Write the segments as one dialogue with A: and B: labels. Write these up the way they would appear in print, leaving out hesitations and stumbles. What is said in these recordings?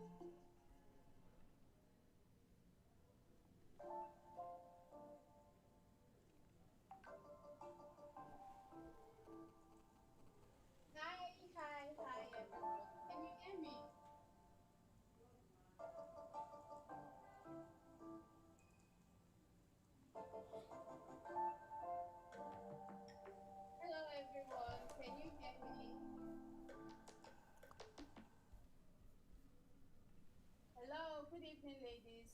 A: Hi, everyone. Can you hear me? Hello, everyone. Can you hear me? Hello, good evening, ladies.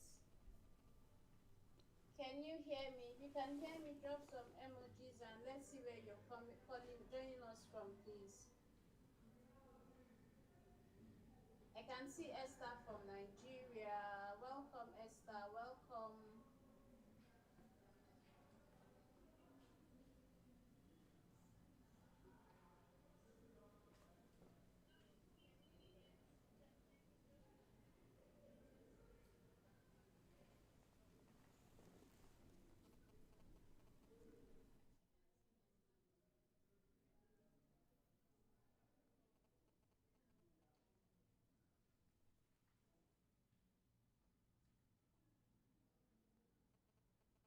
A: Can you hear me? If you can hear me, drop some emojis and let's see where you're joining us from, please. I can see Esther from Nigeria. Welcome, Esther. Welcome.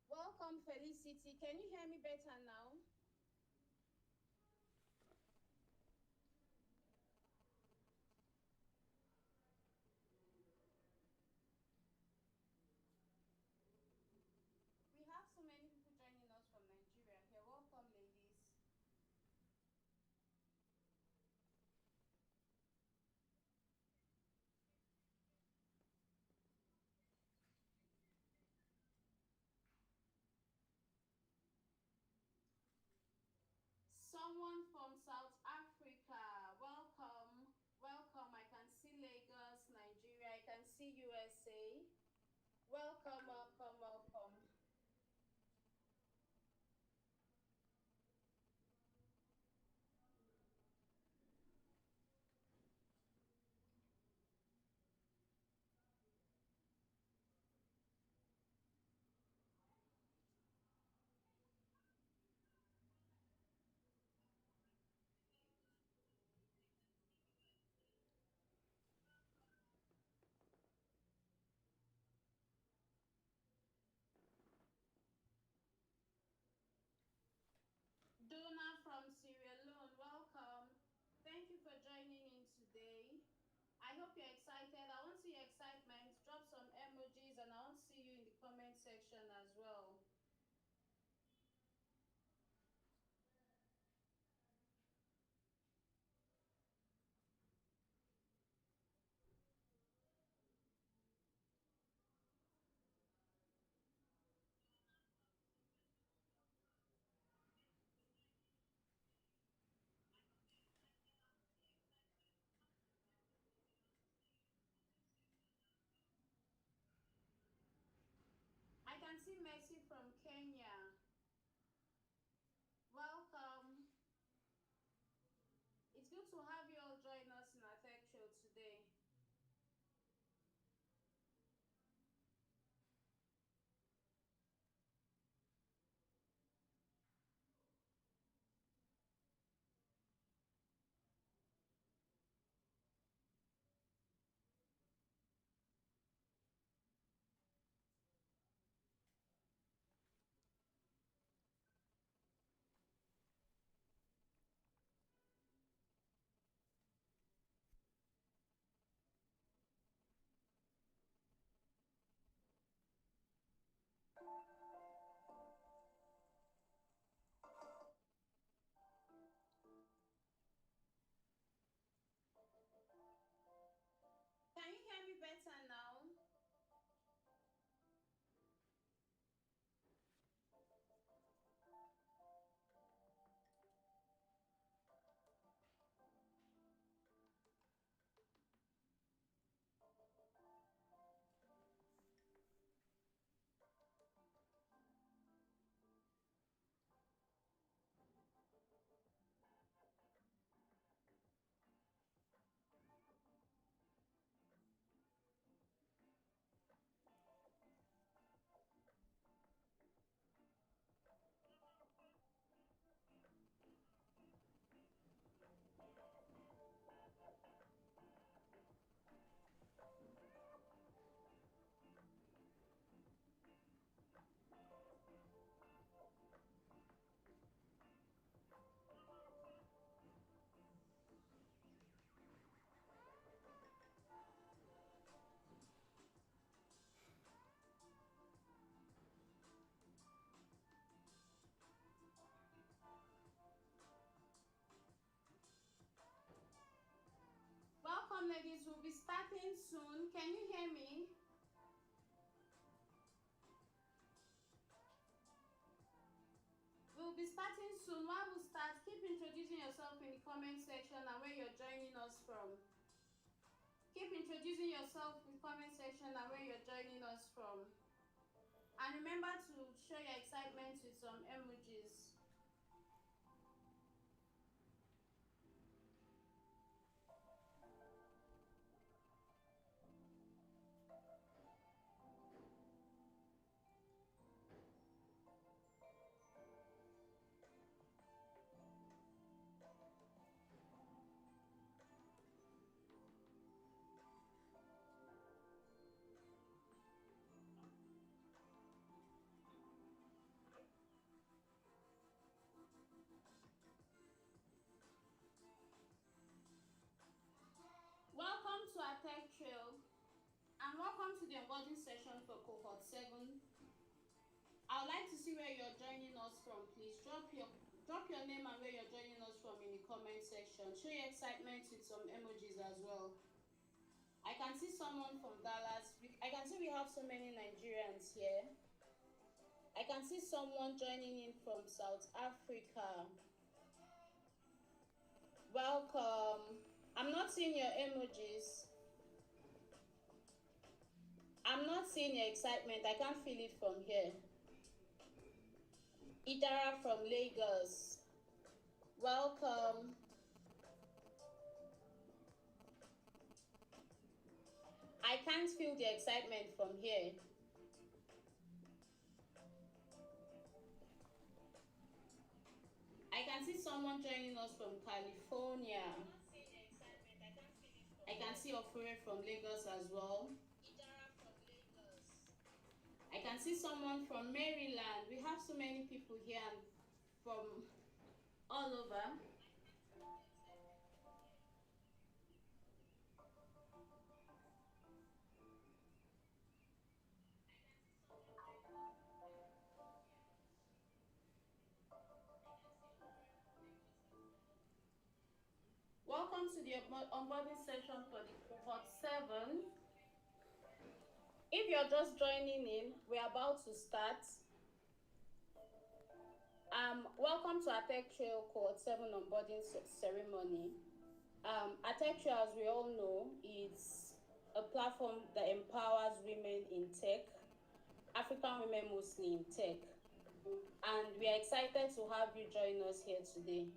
A: Welcome, Felicity. Can you hear me better now? We have so many people joining us from Nigeria here. Welcome, ladies. Someone from South Africa, welcome, welcome. I can see Lagos, Nigeria. I can see USA. Welcome, welcome, welcome. Donna from Sierra Leone, welcome. Thank you for joining in today. I hope you're excited. I want to see your excitement. Drop some emojis and I want to see you in the comment section as well. I can see Mercy from Kenya. Welcome. It's good to have you all join us in our tech show today. Welcome, ladies. We'll be starting soon. Can you hear me? We'll be starting soon. While we start, keep introducing yourself in the comment section and where you're joining us from. Keep introducing yourself in the comment section and where you're joining us from. And remember to show your excitement with some emojis. Welcome to HerTechTrail and welcome to the onboarding session for Cohort 7. I would like to see where you're joining us from. Please drop your name and where you're joining us from in the comment section. Show your excitement with some emojis as well. I can see someone from Dallas. I can see we have so many Nigerians here. I can see someone joining in from South Africa. Welcome. I'm not seeing your emojis. I'm not seeing your excitement. I can't feel it from here. Idara from Lagos. Welcome. I can't feel the excitement from here. I can see someone joining us from California. I can see Ofure from Lagos as well. I can see someone from Maryland. We have so many people here from all over. Welcome to the onboarding session for the Cohort 7. If you're just joining in, we're about to start. Welcome to HerTechTrail Cohort 7 onboarding ceremony. HerTechTrail, as we all know, is a platform that empowers women in tech, African women mostly in tech. And we are excited to have you join us here today.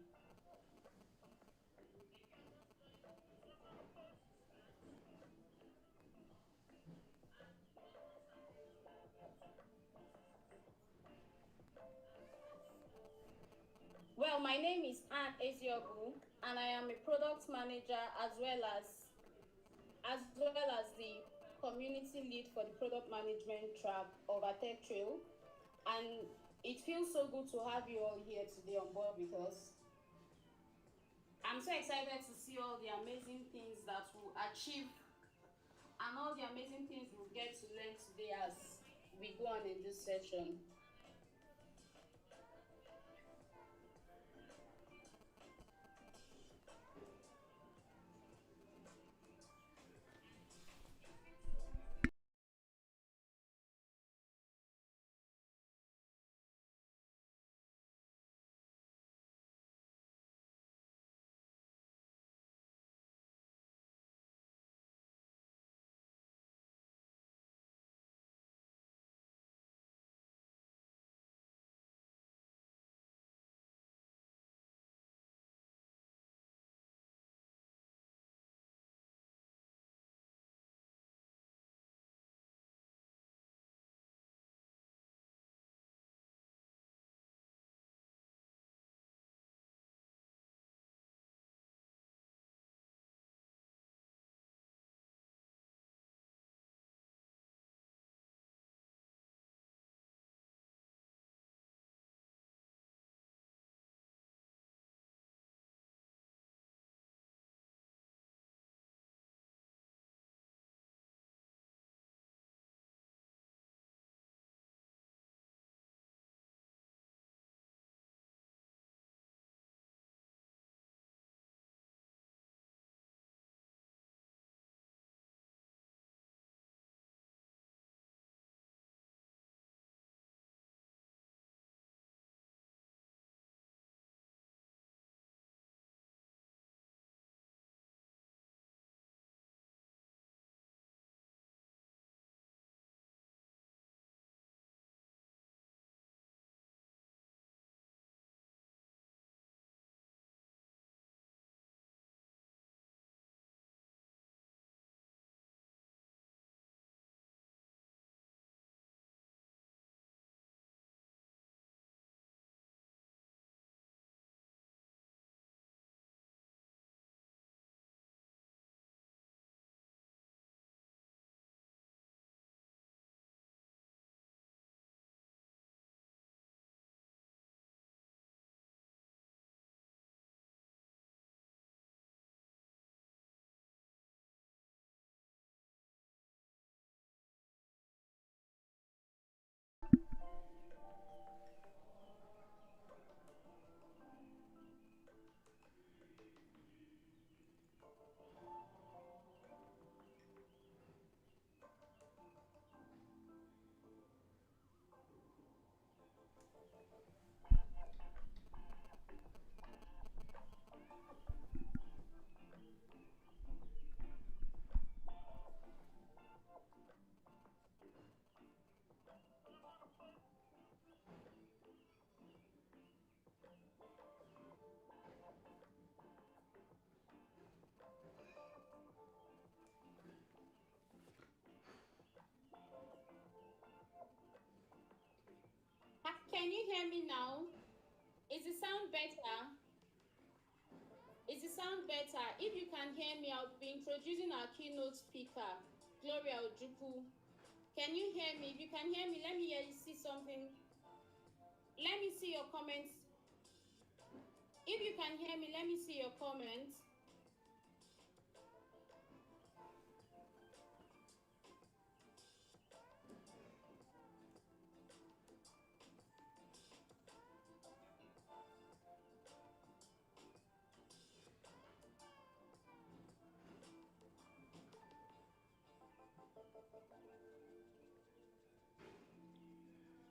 A: Well, my name is Anne Eziogu, and I am a product manager as well as the community lead for the product management track of HerTechTrail. And it feels so good to have you all here today on board with us. I'm so excited to see all the amazing things that we'll achieve and all the amazing things we'll get to learn today as we go on in this session. can you hear me now? Is the sound better? Is the sound better? If you can hear me, I'll be introducing our keynote speaker, Gloria Ojukwu. Can you hear me? If you can hear me, let me hear you see something. Let me see your comments. If you can hear me, let me see your comments.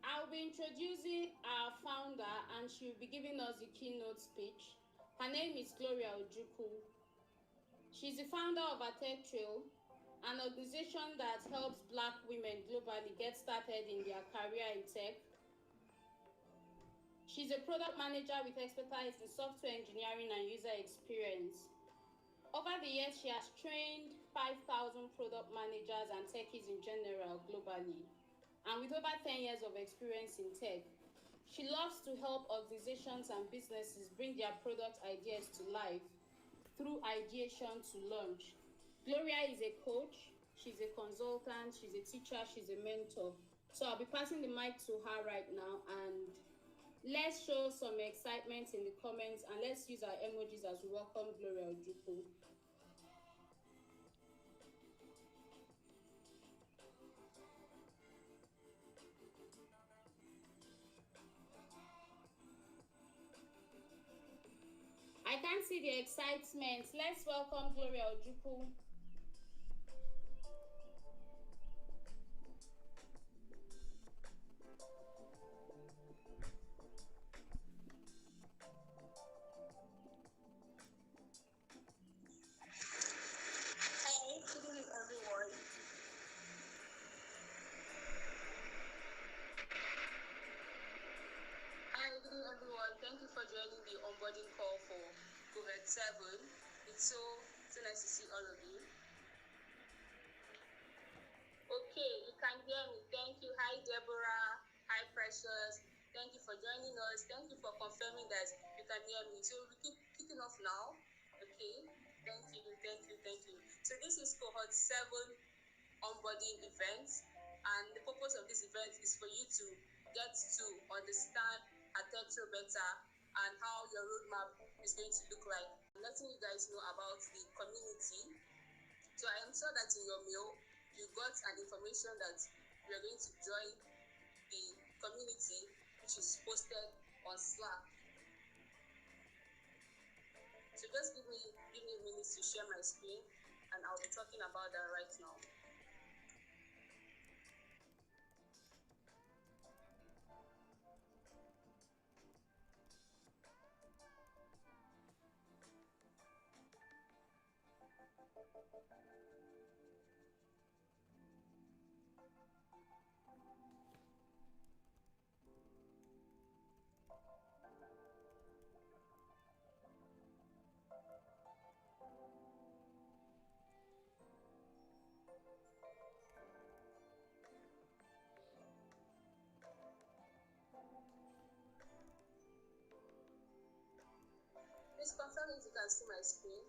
A: I'll be introducing our founder and she'll be giving us the keynote speech. Her name is Gloria Ojukwu. She's the founder of HerTechTrail, an organization that helps Black women globally get started in their career in tech. She's a product manager with expertise in software engineering and user experience. Over the years, she has trained 5,000 product managers and techies in general globally. And with over 10 years of experience in tech, she loves to help organizations and businesses bring their product ideas to life through ideation to launch. Gloria is a coach, she's a consultant, she's a teacher, she's a mentor. So I'll be passing the mic to her right now, and let's show some excitement in the comments and let's use our emojis as we welcome Gloria Ojukwu. I can't see the excitement. Let's welcome Gloria Ojukwu.
B: Hi, good evening, everyone. Hi, good evening, everyone. Thank you for joining the onboarding call for Cohort 7. It's so nice to see all of you. Okay, you can hear me. Thank you. Hi, Deborah. Hi, Precious. Thank you for joining us. Thank you for confirming that you can hear me. So we keep kicking off now. Okay. Thank you. So this is Cohort 7 onboarding event, and the purpose of this event is for you to get to understand HerTechTrail better and how your roadmap is going to look like. I'm letting you guys know about the community. So I am sure that in your mail you got an information that we are going to join the community, which is posted on Slack. So just give me a minute to share my screen, and I'll be talking about that right now. Please confirm if you can see my screen.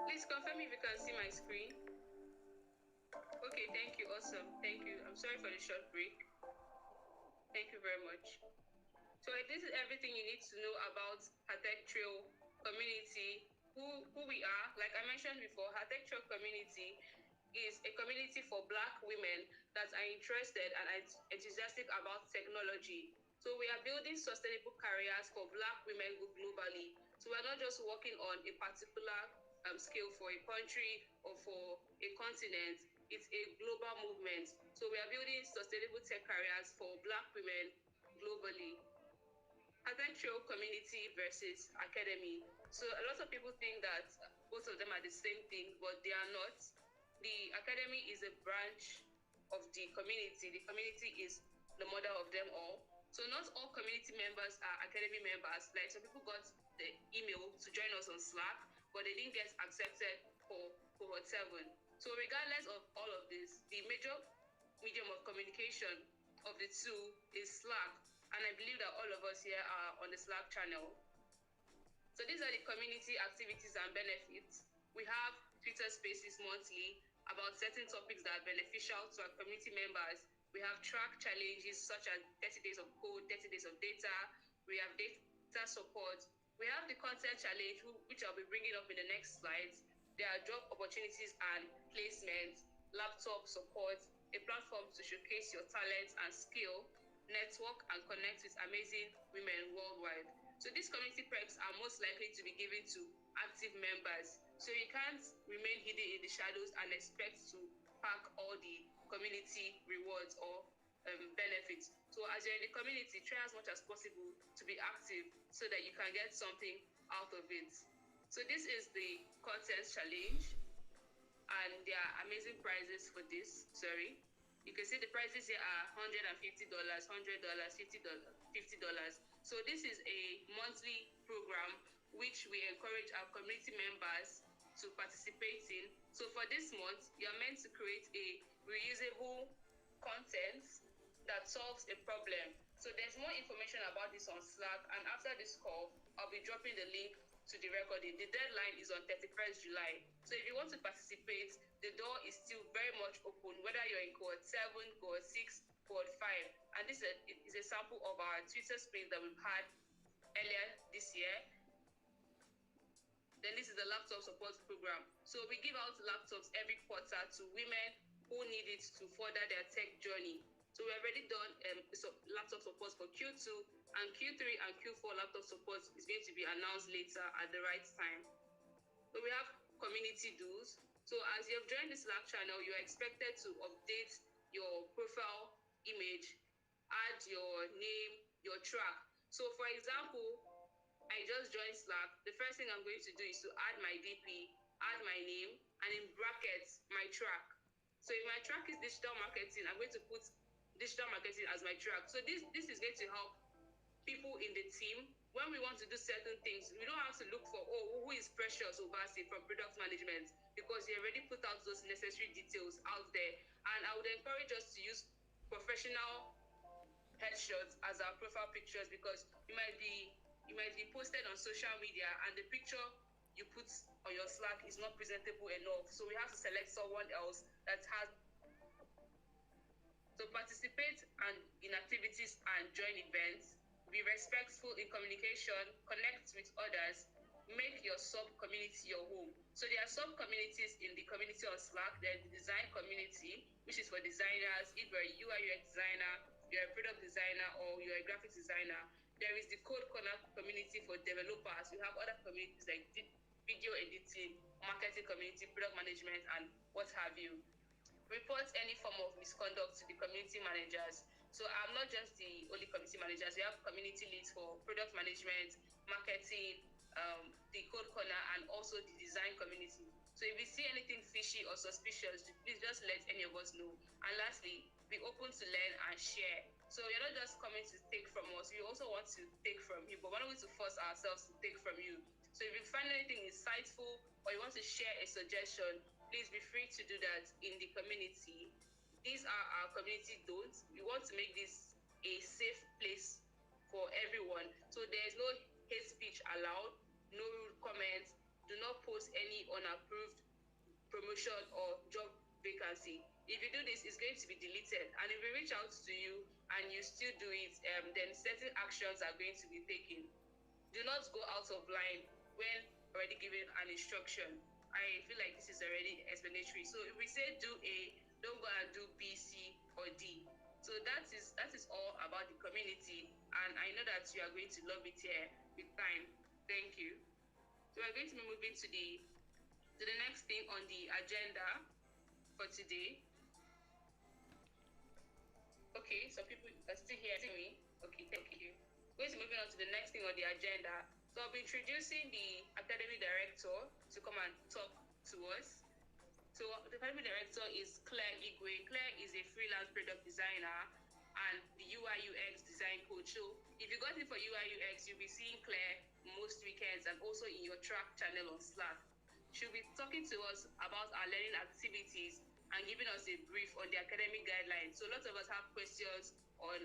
B: Please confirm if you can see my screen. Okay, thank you. Awesome. Thank you. I'm sorry for the short break. Thank you very much. So this is everything you need to know about HerTechTrail community, who we are. Like I mentioned before, HerTechTrail community is a community for Black women that are interested and enthusiastic about technology. So we are building sustainable careers for Black women globally. So we're not just working on a particular scale for a country or for a continent. It's a global movement. So we are building sustainable tech careers for Black women globally. HerTechTrail community versus academy. So a lot of people think that both of them are the same thing, but they are not. The academy is a branch of the community. The community is the mother of them all. So not all community members are academy members. Like some people got the email to join us on Slack, but they didn't get accepted for Cohort 7. So regardless of all of this, the major medium of communication of the two is Slack. And I believe that all of us here are on the Slack channel. So these are the community activities and benefits. We have Twitter Spaces monthly about certain topics that are beneficial to our community members. We have track challenges such as 30 days of code, 30 days of data. We have data support. We have the content challenge, which I'll be bringing up in the next slides. There are job opportunities and placements, laptop support, a platform to showcase your talents and skill, network and connect with amazing women worldwide. So these community perks are most likely to be given to active members. So you can't remain hidden in the shadows and expect to pack all the community rewards or benefits. So as you're in the community, try as much as possible to be active so that you can get something out of it. So this is the content challenge, and there are amazing prizes for this. Sorry. You can see the prices here are $150, $100, $50. So this is a monthly program which we encourage our community members to participate in. So for this month, you're meant to create a reusable content that solves a problem. So there's more information about this on Slack, and after this call, I'll be dropping the link to the recording. The deadline is on 31st July. So if you want to participate, the door is still very much open, whether you're in Cohort 7, Cohort 6, Cohort 5. And this is a sample of our Twitter space that we've had earlier this year. Then this is the laptop support program. So we give out laptops every quarter to women who need it to further their tech journey. So we've already done laptop support for Q2, and Q3 and Q4 laptop support is going to be announced later at the right time. So we have community dues. So as you have joined the Slack channel, you are expected to update your profile image, add your name, your track. So for example, I just joined Slack. The first thing I'm going to do is to add my DP, add my name, and in brackets, my track. So if my track is digital marketing, I'm going to put digital marketing as my track. So this is going to help people in the team. When we want to do certain things, we don't have to look for, who is Precious Obasi from product management, because you already put out those necessary details out there. And I would encourage us to use professional headshots as our profile pictures, because you might be posted on social media and the picture you put on your Slack is not presentable enough. So we have to select someone else that has. So participate in activities and join events. Be respectful in communication, connect with others, make your sub-community your home. So there are sub-communities in the community on Slack. There's the design community, which is for designers. If you're a UI UX designer, you're a product designer, or you're a graphics designer. There is the Code Corner community for developers. We have other communities like video editing, marketing community, product management, and what have you. Report any form of misconduct to the community managers. So I'm not just the only community managers. We have community leads for product management, marketing, the Code Corner, and also the design community. So if you see anything fishy or suspicious, please just let any of us know. And lastly, be open to learn and share. So you're not just coming to take from us, we also want to take from you, but we're not going to force ourselves to take from you. So if you find anything insightful or you want to share a suggestion, please be free to do that in the community. These are our community don'ts. We want to make this a safe place for everyone. So there's no hate speech allowed, no rude comments, do not post any unapproved promotion or job vacancy. If you do this, it's going to be deleted. And if we reach out to you and you still do it, then certain actions are going to be taken. Do not go out of line when already given an instruction. I feel like this is already explanatory. So if we say do A, don't go and do B, C, or D. So that is all about the community, and I know that you are going to love it here with time. Thank you. So we're going to be moving to the next thing on the agenda for today. Okay, some people are still hearing me. Okay, thank you. We're going to moving on to the next thing on the agenda. So I'll be introducing the Academy Director to come and talk to us. So the Academy Director is Claire Igwe. Claire is a freelance product designer and the UI UX design coach. So if you got it for UI UX, you'll be seeing Claire most weekends and also in your track channel on Slack. She'll be talking to us about our learning activities and giving us a brief on the academic guidelines. So lots of us have questions on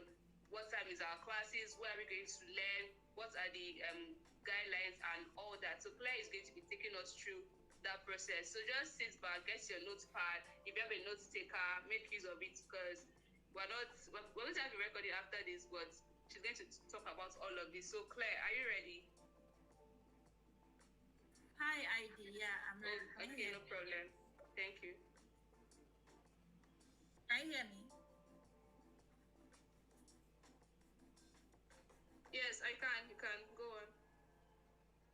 B: what time is our classes, where are we going to learn, what are the guidelines and all that. So Claire is going to be taking us through that process. So just sit back, get your notepad. If you have a note taker, make use of it, because we're going to have a recording after this, but she's going to talk about all of this. So Claire, are you ready?
C: Hi, ID. Yeah, I'm ready.
B: Okay, no problem. Thank you.
C: Can you hear me?
B: Yes, I can. You can go on.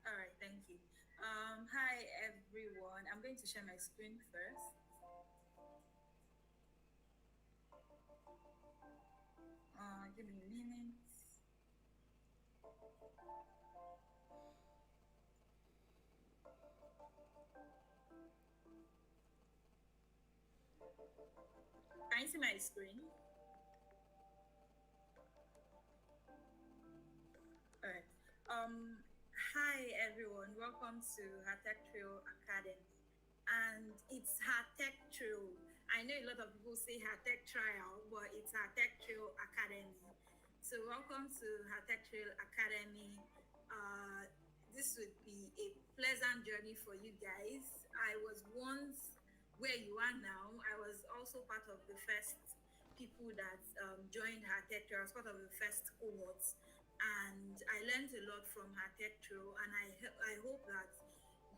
C: All right, thank you. Hi, everyone. I'm going to share my screen first. Give me a minute. Can you see my screen? All right. Hi everyone. Welcome to HerTechTrail Academy, and it's HerTechTrail. I know a lot of people say HerTechTrail, but it's HerTechTrail Academy. So welcome to HerTechTrail Academy. This would be a pleasant journey for you guys. I was once where you are now. I was also part of the first people that joined HerTechTrail. I was part of the first cohort, and I learned a lot from HerTechTrail, and I hope that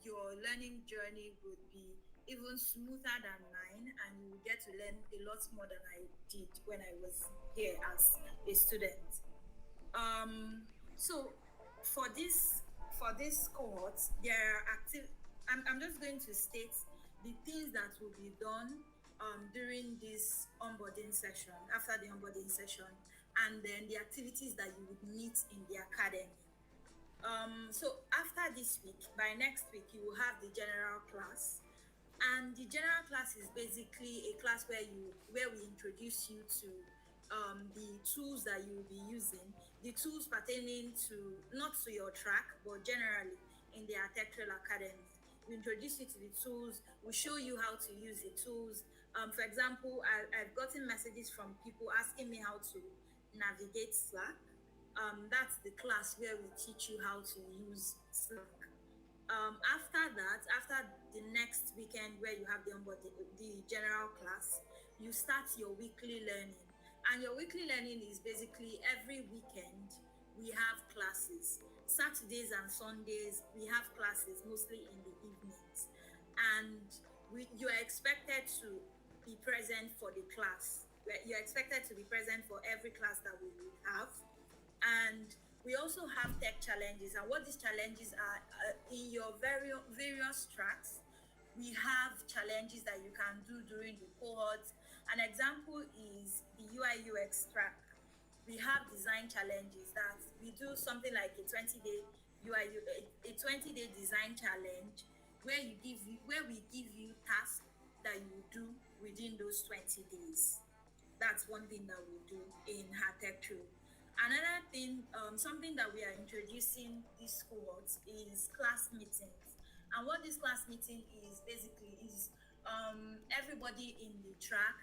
C: your learning journey would be even smoother than mine, and you will get to learn a lot more than I did when I was here as a student. So for this cohort, there are I'm just going to state the things that will be done during this onboarding session, after the onboarding session, and then the activities that you would meet in the academy. So after this week, by next week, you will have the general class. And the general class is basically a class where we introduce you to the tools that you will be using, the tools pertaining to not to your track, but generally in the HerTechTrail Academy. We introduce you to the tools, we show you how to use the tools. For example, I've gotten messages from people asking me how to navigate Slack. That's the class where we teach you how to use Slack. After that, after the next weekend where you have the general class, you start your weekly learning. And your weekly learning is basically every weekend we have classes. Saturdays and Sundays we have classes, mostly in the evenings. And you are expected to be present for the class. You're expected to be present for every class that we will have. And we also have tech challenges, and what these challenges are in your various tracks. We have challenges that you can do during the cohort. An example is the UI UX track. We have design challenges that we do something like a 20-day a 20-day design challenge where we give you tasks that you do within those 20 days. That's one thing that we do in HerTechTrail. Another thing, something that we are introducing this cohort is class meetings. And what this class meeting is basically is everybody in the track,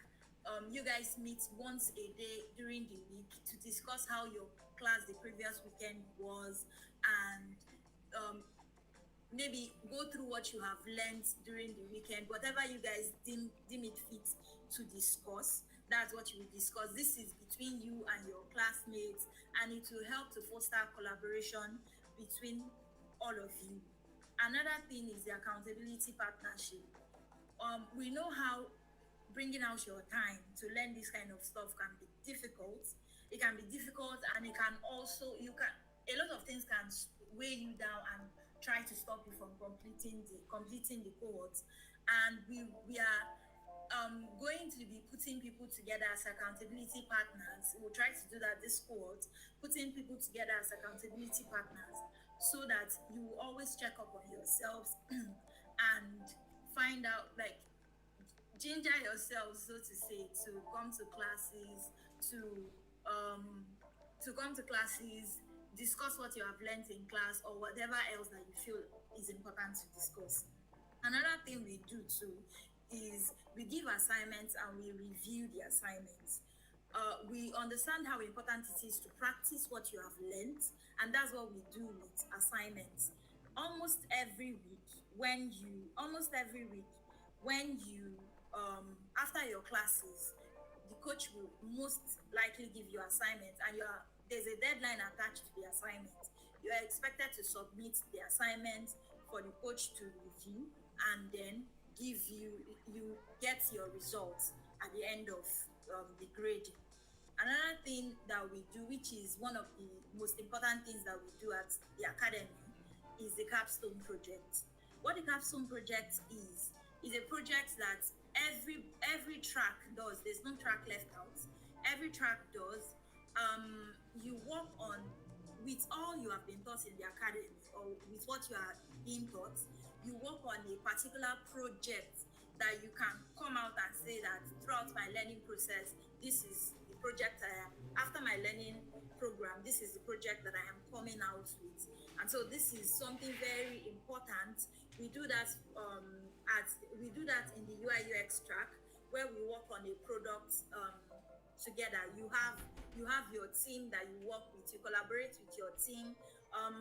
C: you guys meet once a day during the week to discuss how your class the previous weekend was, and um, maybe go through what you have learned during the weekend, whatever you guys deem it fit to discuss. That's what you will discuss. This is between you and your classmates, and it will help to foster collaboration between all of you. Another thing is the accountability partnership. We know how bringing out your time to learn this kind of stuff can be difficult. It can be difficult, and it can also, you can, a lot of things can weigh you down and try to stop you from completing the cohort. And we are going to be putting people together as accountability partners. We'll try to do that this cohort, putting people together as accountability partners, so that you will always check up on yourselves and find out, like, ginger yourselves, so to say, to come to classes, to um discuss what you have learned in class, or whatever else that you feel is important to discuss. Another thing we do too is we give assignments and we review the assignments. We understand how important it is to practice what you have learned, and that's what we do with assignments. Almost every week when you after your classes, the coach will most likely give you assignments, and there's a deadline attached to the assignment. You are expected to submit the assignment for the coach to review, and then you get your results at the end of the grading. Another thing that we do, which is one of the most important things that we do at the academy, is the capstone project. What the capstone project is a project that every track does. There's no track left out. Every track does. You work on, with all you have been taught in the academy, or with what you are being taught, you work on a particular project that you can come out and say that throughout my learning process, this is the project after my learning program, this is the project that I am coming out with. And so this is something very important. We do that in the UI UX track, where we work on a product together. You have your team that you work with. You collaborate with your team.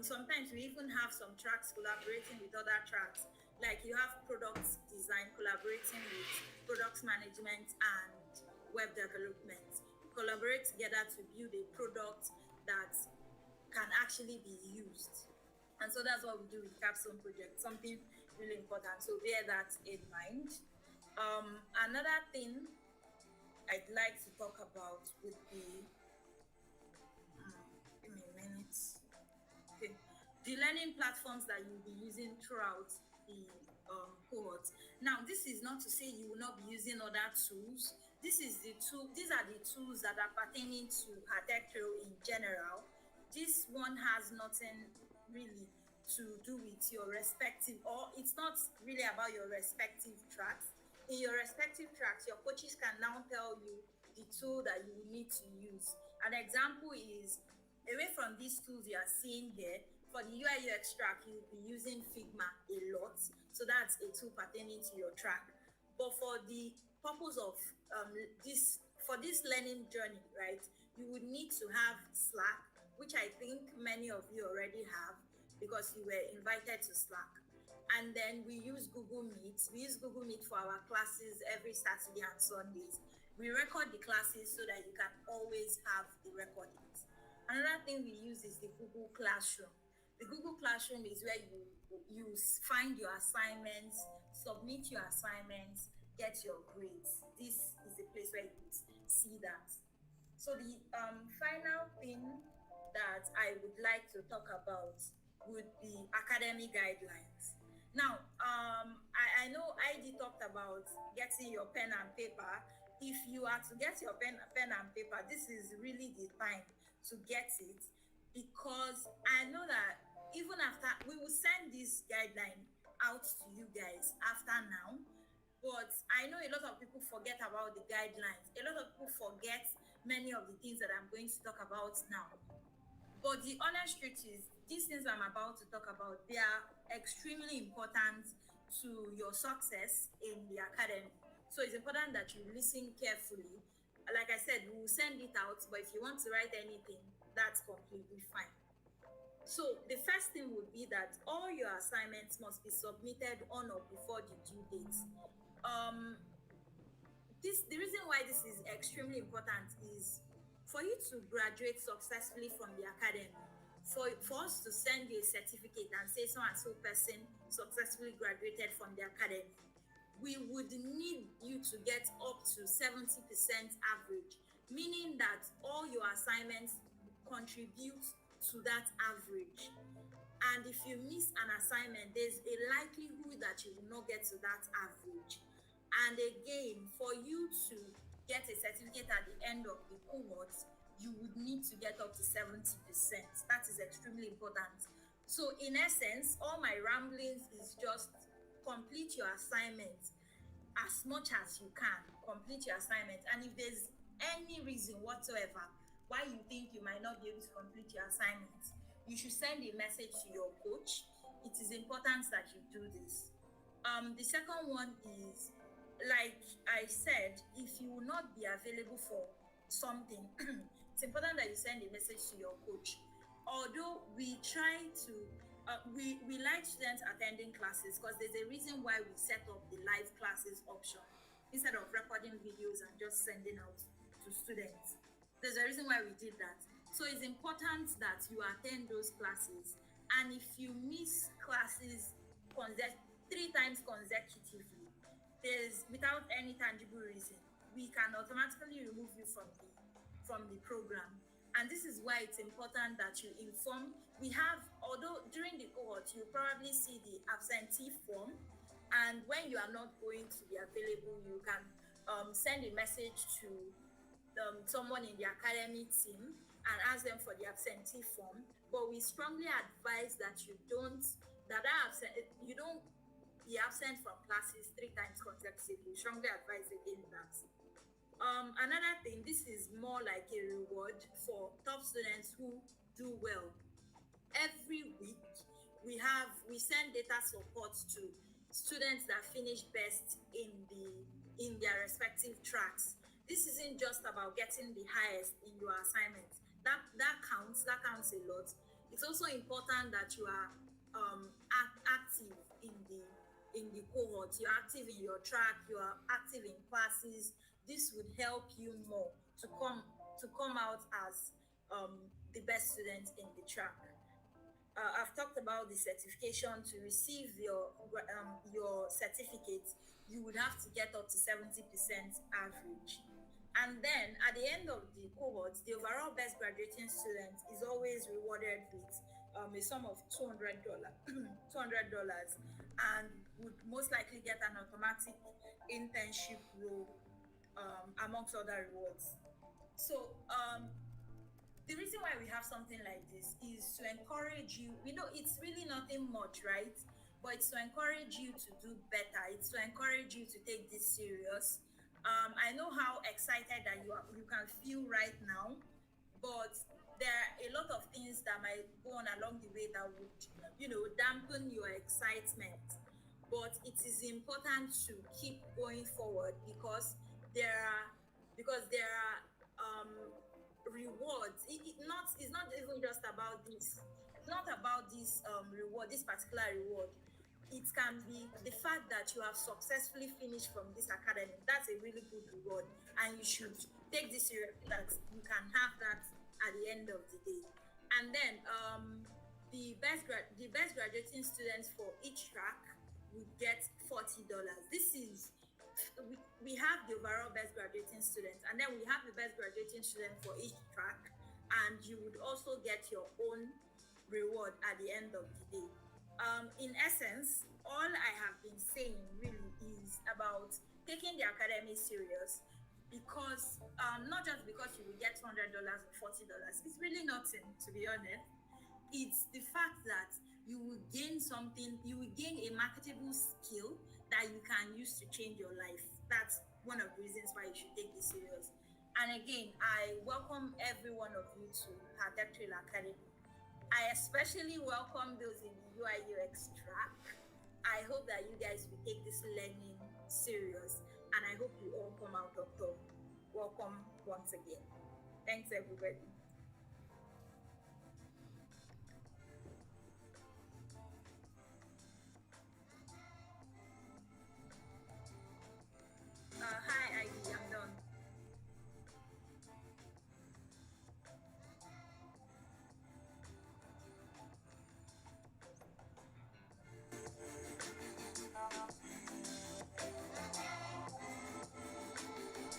C: Sometimes we even have some tracks collaborating with other tracks. Like you have product design collaborating with product management and web development. You collaborate together to build a product that can actually be used. And so that's what we do with capstone project, something really important. So bear that in mind. Another thing I'd like to talk about would be, give me a minute. Okay. The learning platforms that you'll be using throughout the cohort. Now, this is not to say you will not be using other tools. These are the tools that are pertaining to HerTechTrail in general. This one has nothing really to do with your respective, or it's not really about your respective tracks. In your respective tracks, your coaches can now tell you the tool that you need to use. An example is, away from these tools you are seeing here, for the UI UX track, you'll be using Figma a lot. So that's a tool pertaining to your track. But for the purpose of this learning journey, right, you would need to have Slack, which I think many of you already have because you were invited to Slack. And then we use Google Meet. We use Google Meet for our classes every Saturday and Sundays. We record the classes so that you can always have the recordings. Another thing we use is the Google Classroom. The Google Classroom is where you find your assignments, submit your assignments, get your grades. This is the place where you would see that. So the final thing that I would like to talk about would be academic guidelines. Now, I know ID talked about getting your pen and paper. If you are to get your pen and paper, this is really the time to get it, because I know that even after, we will send this guideline out to you guys after now, but I know a lot of people forget about the guidelines. A lot of people forget many of the things that I'm going to talk about now. But the honest truth is, these things I'm about to talk about, they are extremely important to your success in the academy. So it's important that you listen carefully. Like I said, we will send it out, but if you want to write anything, that's completely fine. So the first thing would be that all your assignments must be submitted on or before the due date. Um, the reason why this is extremely important is for you to graduate successfully from the academy, for us to send you a certificate and say so and so person successfully graduated from the academy, we would need you to get up to 70% average, meaning that all your assignments contribute to that average. And if you miss an assignment, there's a likelihood that you will not get to that average. And again, for you to get a certificate at the end of the cohort, you would need to get up to 70%. That is extremely important. So in essence, all my ramblings is just complete your assignment as much as you can. Complete your assignment. And if there's any reason whatsoever why you think you might not be able to complete your assignment, you should send a message to your coach. It is important that you do this. The second one is, like I said, if you will not be available for something, it's important that you send a message to your coach. Although we try to, we like students attending classes because there's a reason why we set up the live classes option instead of recording videos and just sending out to students. There's a reason why we did that. So it's important that you attend those classes. And if you miss classes 3 times consecutively, there's without any tangible reason, we can automatically remove you from the program. And this is why it's important that you inform. We have, although during the cohort, you probably see the absentee form. And when you are not going to be available, you can send a message to someone in the academy team and ask them for the absentee form. But we strongly advise that you don't be absent from classes 3 times consecutively. We strongly advise against that. Another thing, this is more like a reward for top students who do well. Every week we send data support to students that finish best in their respective tracks. This isn't just about getting the highest in your assignments. That counts a lot. It's also important that you are active in the cohort. You're active in your track, you are active in classes. This would help you more to come out as the best student in the track. I've talked about the certification. To receive your certificate, you would have to get up to 70% average. And then at the end of the cohort, the overall best graduating student is always rewarded with a sum of $200, $200, and would most likely get an automatic internship role amongst other rewards. So the reason why we have something like this is to encourage you. We know it's really nothing much, right? But it's to encourage you to do better. It's to encourage you to take this serious. I know how excited that you can feel right now, but there are a lot of things that might go on along the way that would, dampen your excitement. But it is important to keep going forward because there are rewards. It's not even just about this. It's not about this reward, this particular reward. It can be the fact that you have successfully finished from this academy. That's a really good reward, and you should take this serious that you can have that at the end of the day. And then the best graduating students for each track would get $40. This is we have the overall best graduating students, and then we have the best graduating student for each track, and you would also get your own reward at the end of the day. In essence, all I have been saying really is about taking the academy serious, because not just because you will get $200 or $40, it's really nothing, to be honest. It's the fact that you will gain something, you will gain a marketable skill that you can use to change your life. That's one of the reasons why you should take this serious. And again, I welcome every one of you to HerTechTrail Academy. I especially welcome those in the UI UX track. I hope that you guys will take this learning serious, and I hope you all come out on top. Welcome once again. Thanks, everybody. Hi, Ivy. I'm done.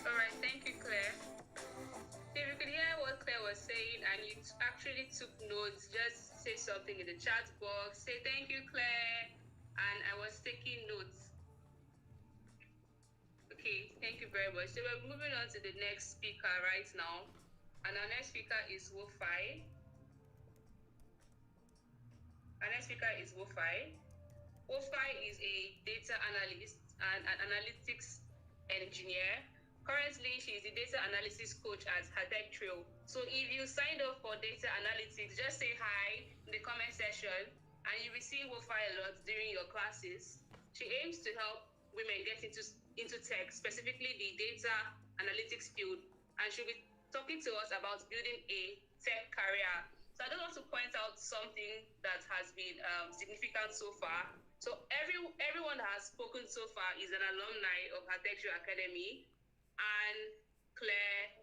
B: All right, thank you, Claire. If you could hear what Claire was saying and you actually took notes, just say something in the chat box. Say thank you, Claire. And I was taking notes. Okay, thank you very much. So we're moving on to the next speaker right now. And our next speaker is Wofi. Our next speaker is Wofi. Wofi is a data analyst and an analytics engineer. Currently, she is the data analysis coach at HerTechTrail. So if you signed up for data analytics, just say hi in the comment section and you'll be seeing Wofi a lot during your classes. She aims to help women get into tech, specifically the data analytics field, and she'll be talking to us about building a tech career. So I just want to point out something that has been significant so far. So everyone that has spoken so far is an alumni of HerTechTrail Academy, and Claire,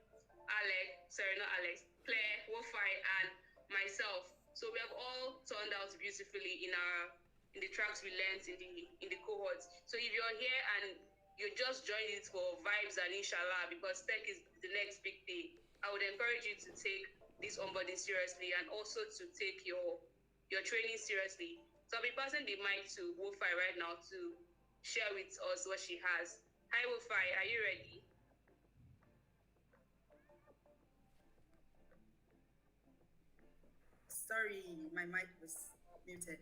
B: Wofi, and myself. So we have all turned out beautifully in the tracks we learned in the cohorts. So if you're here and you just joined it for vibes and inshallah because tech is the next big thing, I would encourage you to take this onboarding seriously and also to take your training seriously. So I'll be passing the mic to Wofi right now to share with us what she has. Hi Wofi, are you ready?
D: Sorry, my mic was muted.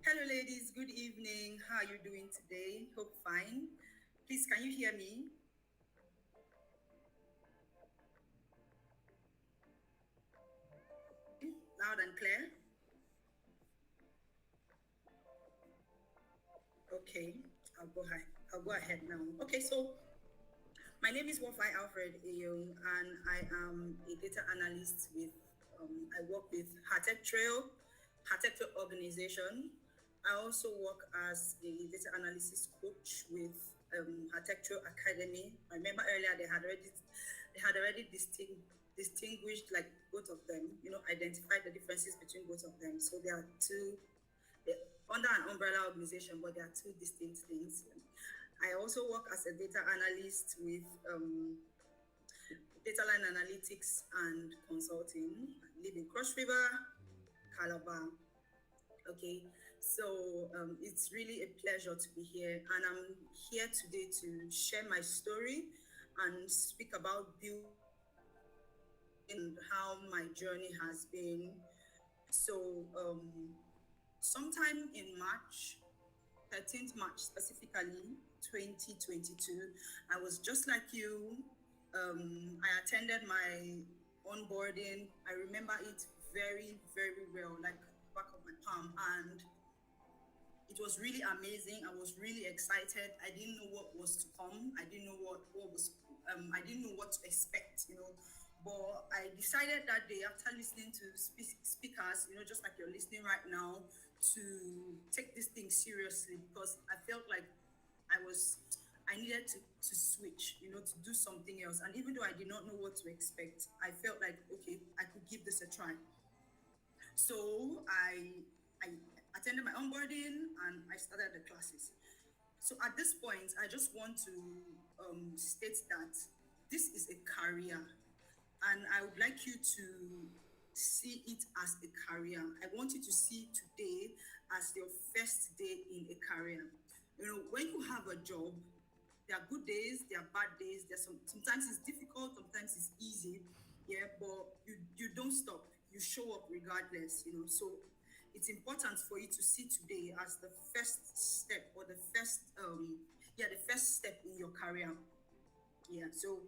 D: Hello, ladies. Good evening. How are you doing today? Hope fine. Please, can you hear me? Loud and clear? Okay, I'll go ahead now. Okay, so my name is Wofai Alfred Ayo, and I am a data analyst with, I work with HerTechTrail organization. I also work as a data analysis coach with HerTechTrail Academy. I remember earlier they had already distinguished like both of them, identified the differences between both of them. So there are they're under an umbrella organization, but there are two distinct things. I also work as a data analyst with data line analytics and consulting. I live in Cross River, Calabar. Okay, so it's really a pleasure to be here, and I'm here today to share my story and speak about building and how my journey has been. So, sometime in March, 13th March specifically, 2022, I was just like you. I attended my onboarding. I remember it very, very well, like back of my palm. And it was really amazing. I was really excited. I didn't know what was to come. I didn't know what was, I didn't know what to expect, But I decided that day after listening to speakers, just like you're listening right now, to take this thing seriously because I felt like I needed to switch, to do something else. And even though I did not know what to expect, I felt like, okay, I could give this a try. So I attended my onboarding and I started the classes. So at this point, I just want to state that this is a career, and I would like you to see it as a career. I want you to see today as your first day in a career. When you have a job, there are good days, there are bad days. Sometimes it's difficult, sometimes it's easy, yeah. But you don't stop. You show up regardless, So it's important for you to see today as the first step or the first step in your career. Yeah. So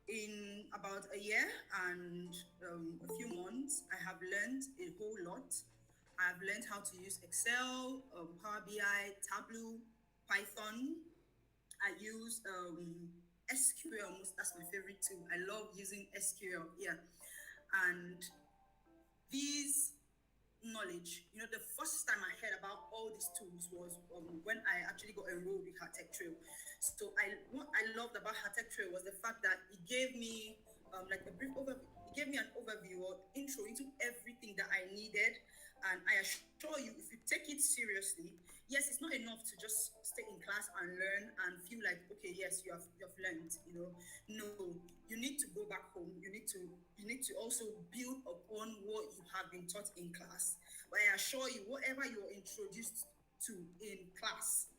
D: In about a year and a few months, I have learned a whole lot. I've learned how to use Excel, Power BI, Tableau, Python. I use SQL. That's my favorite tool. I love using SQL. Yeah, and these knowledge. The first time I heard about all these tools was when I actually got enrolled with HerTechTrail. So what I loved about HerTechTrail was the fact that it gave me like a brief overview. It gave me an overview or intro into everything that I needed. And I assure you, if you take it seriously, yes, it's not enough to just stay in class and learn and feel like, okay, yes, you have learned. No, you need to go back home. You need to also build upon what you have been taught in class. But I assure you, whatever you're introduced to in class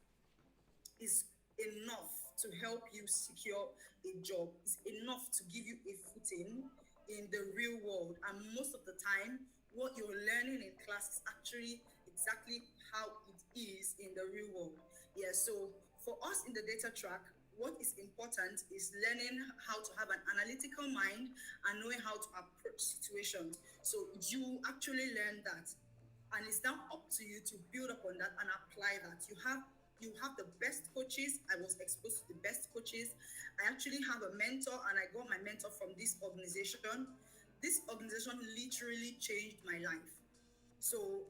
D: is enough to help you secure a job. It's enough to give you a footing in the real world. And most of the time, what you're learning in class is actually exactly how it is in the real world. Yeah, so for us in the data track, what is important is learning how to have an analytical mind and knowing how to approach situations. So you actually learn that, and it's now up to you to build upon that and apply that. You have the best coaches. I was exposed to the best coaches. I actually have a mentor, and I got my mentor from this organization. This organization literally changed my life. So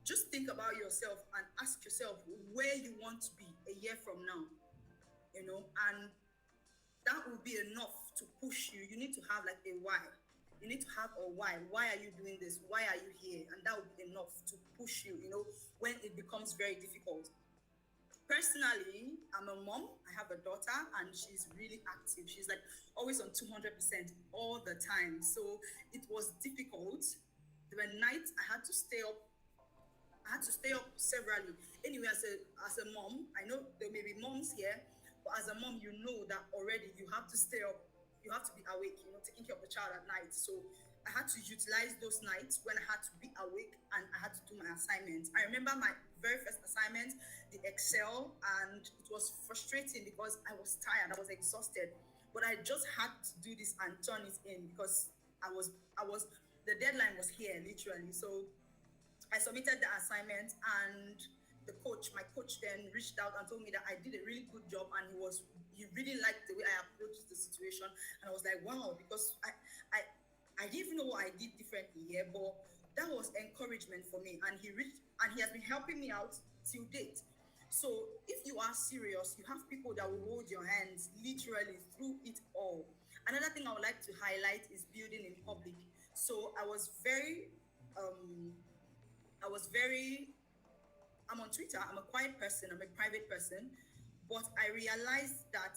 D: just think about yourself and ask yourself where you want to be a year from now, and that will be enough to push you. You need to have like a why. You need to have a why. Why are you doing this? Why are you here? And that will be enough to push you, when it becomes very difficult. Personally, I'm a mom. I have a daughter, and she's really active. She's like always on 200% all the time. So it was difficult. There were nights I had to stay up severally. Anyway, as a mom, I know there may be moms here, but as a mom, you know that already you have to stay up, you have to be awake, taking care of the child at night. So I had to utilize those nights when I had to be awake and I had to do my assignments. I remember my very first assignment, the Excel, and it was frustrating because I was tired, I was exhausted, but I just had to do this and turn it in because the deadline was here literally. So I submitted the assignment, and my coach then reached out and told me that I did a really good job, and he really liked the way I approached the situation. And I was like, wow, because I didn't even know what I did differently here, but that was encouragement for me. And he has been helping me out till date. So if you are serious, you have people that will hold your hands literally through it all. Another thing I would like to highlight is building in public. So I'm on Twitter. I'm a quiet person. I'm a private person. But I realized that,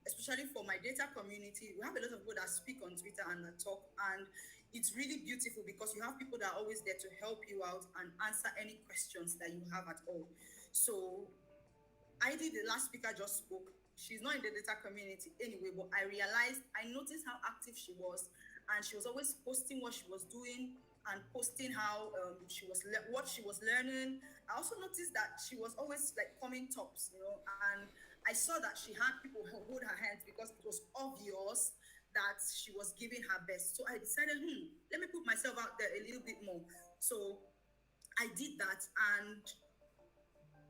D: especially for my data community, we have a lot of people that speak on Twitter and that talk. And it's really beautiful because you have people that are always there to help you out and answer any questions that you have at all. So the last speaker just spoke. She's not in the data community anyway, but I noticed how active she was, and she was always posting what she was doing and posting how what she was learning. I also noticed that she was always like coming tops, and I saw that she had people who hold her hands because it was obvious that she was giving her best. So I decided, let me put myself out there a little bit more. So I did that, and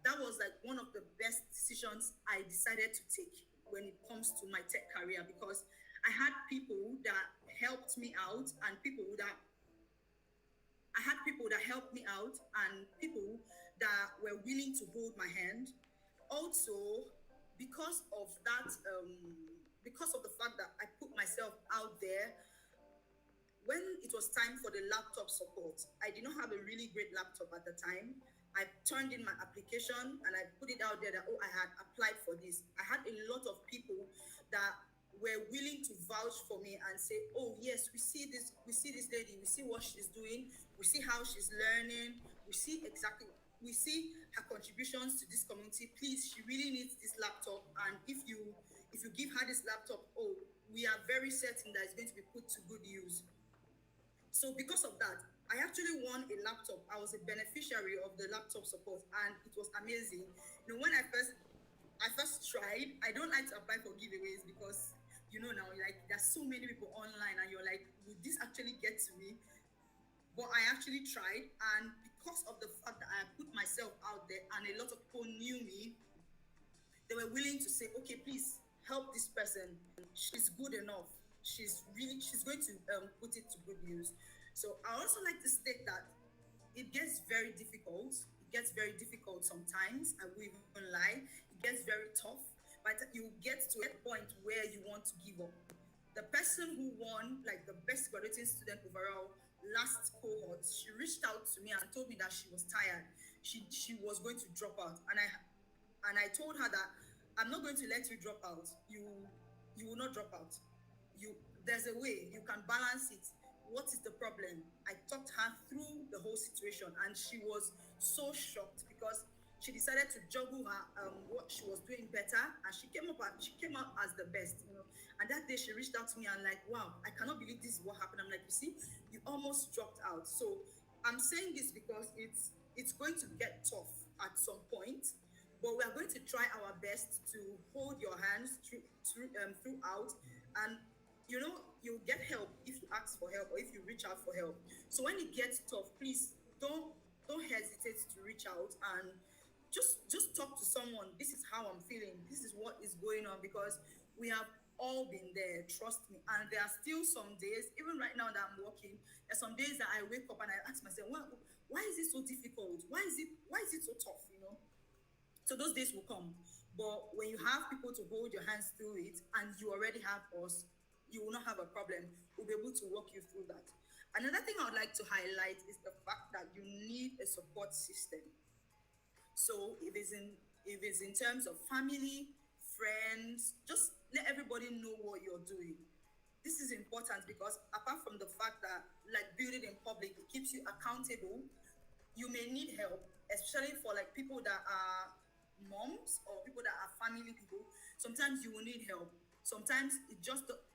D: that was like one of the best decisions I decided to take when it comes to my tech career, because I had people that helped me out and people that helped me out and people that were willing to hold my hand. Also, because of that, because of the fact that I put myself out there, when it was time for the laptop support, I did not have a really great laptop at the time. I turned in my application and I put it out there that, I had applied for this. I had a lot of people that were willing to vouch for me and say, oh yes, we see this lady, we see what she's doing, we see how she's learning, we see her contributions to this community. Please, she really needs this laptop, and if you give her this laptop, we are very certain that it's going to be put to good use. So because of that, I actually won a laptop. I was a beneficiary of the laptop support, and it was amazing. When I first tried, I don't like to apply for giveaways because you know, now like there's so many people online, and you're like, would this actually get to me? But I actually tried, and because of the fact that I put myself out there and a lot of people knew me, they were willing to say, okay, please help this person. She's good enough. She's going to put it to good use. So I also like to state that it gets very difficult. It gets very difficult sometimes. I will even lie. It gets very tough. But you get to a point where you want to give up. The person who won, like the best graduating student overall last cohort, she reached out to me and told me that she was tired. She was going to drop out, and I told her that I'm not going to let you drop out. You will not drop out. You There's a way you can balance it. What is the problem? I talked her through the whole situation, and she was so shocked because she decided to juggle her what she was doing better, and she came out as the best, you know. And that day she reached out to me and like, wow, I cannot believe this is what happened. I'm like, you see, you almost dropped out. So I'm saying this because it's going to get tough at some point, but we are going to try our best to hold your hands throughout. And you know, you'll get help if you ask for help or if you reach out for help. So when it gets tough, please don't hesitate to reach out and just talk to someone. This is how I'm feeling. This is what is going on, because we have all been there, trust me. And there are still some days, even right now that I'm working, there's some days that I wake up and I ask myself, why is it so difficult? Why is it so tough, you know? So those days will come. But when you have people to hold your hands through it, and you already have us, you will not have a problem. We'll be able to walk you through that. Another thing I would like to highlight is the fact that you need a support system. So if it's in terms of family, friends, just let everybody know what you're doing. This is important because apart from the fact that like building in public, it keeps you accountable, you may need help, especially for like people that are moms or people that are family people. Sometimes you will need help. Sometimes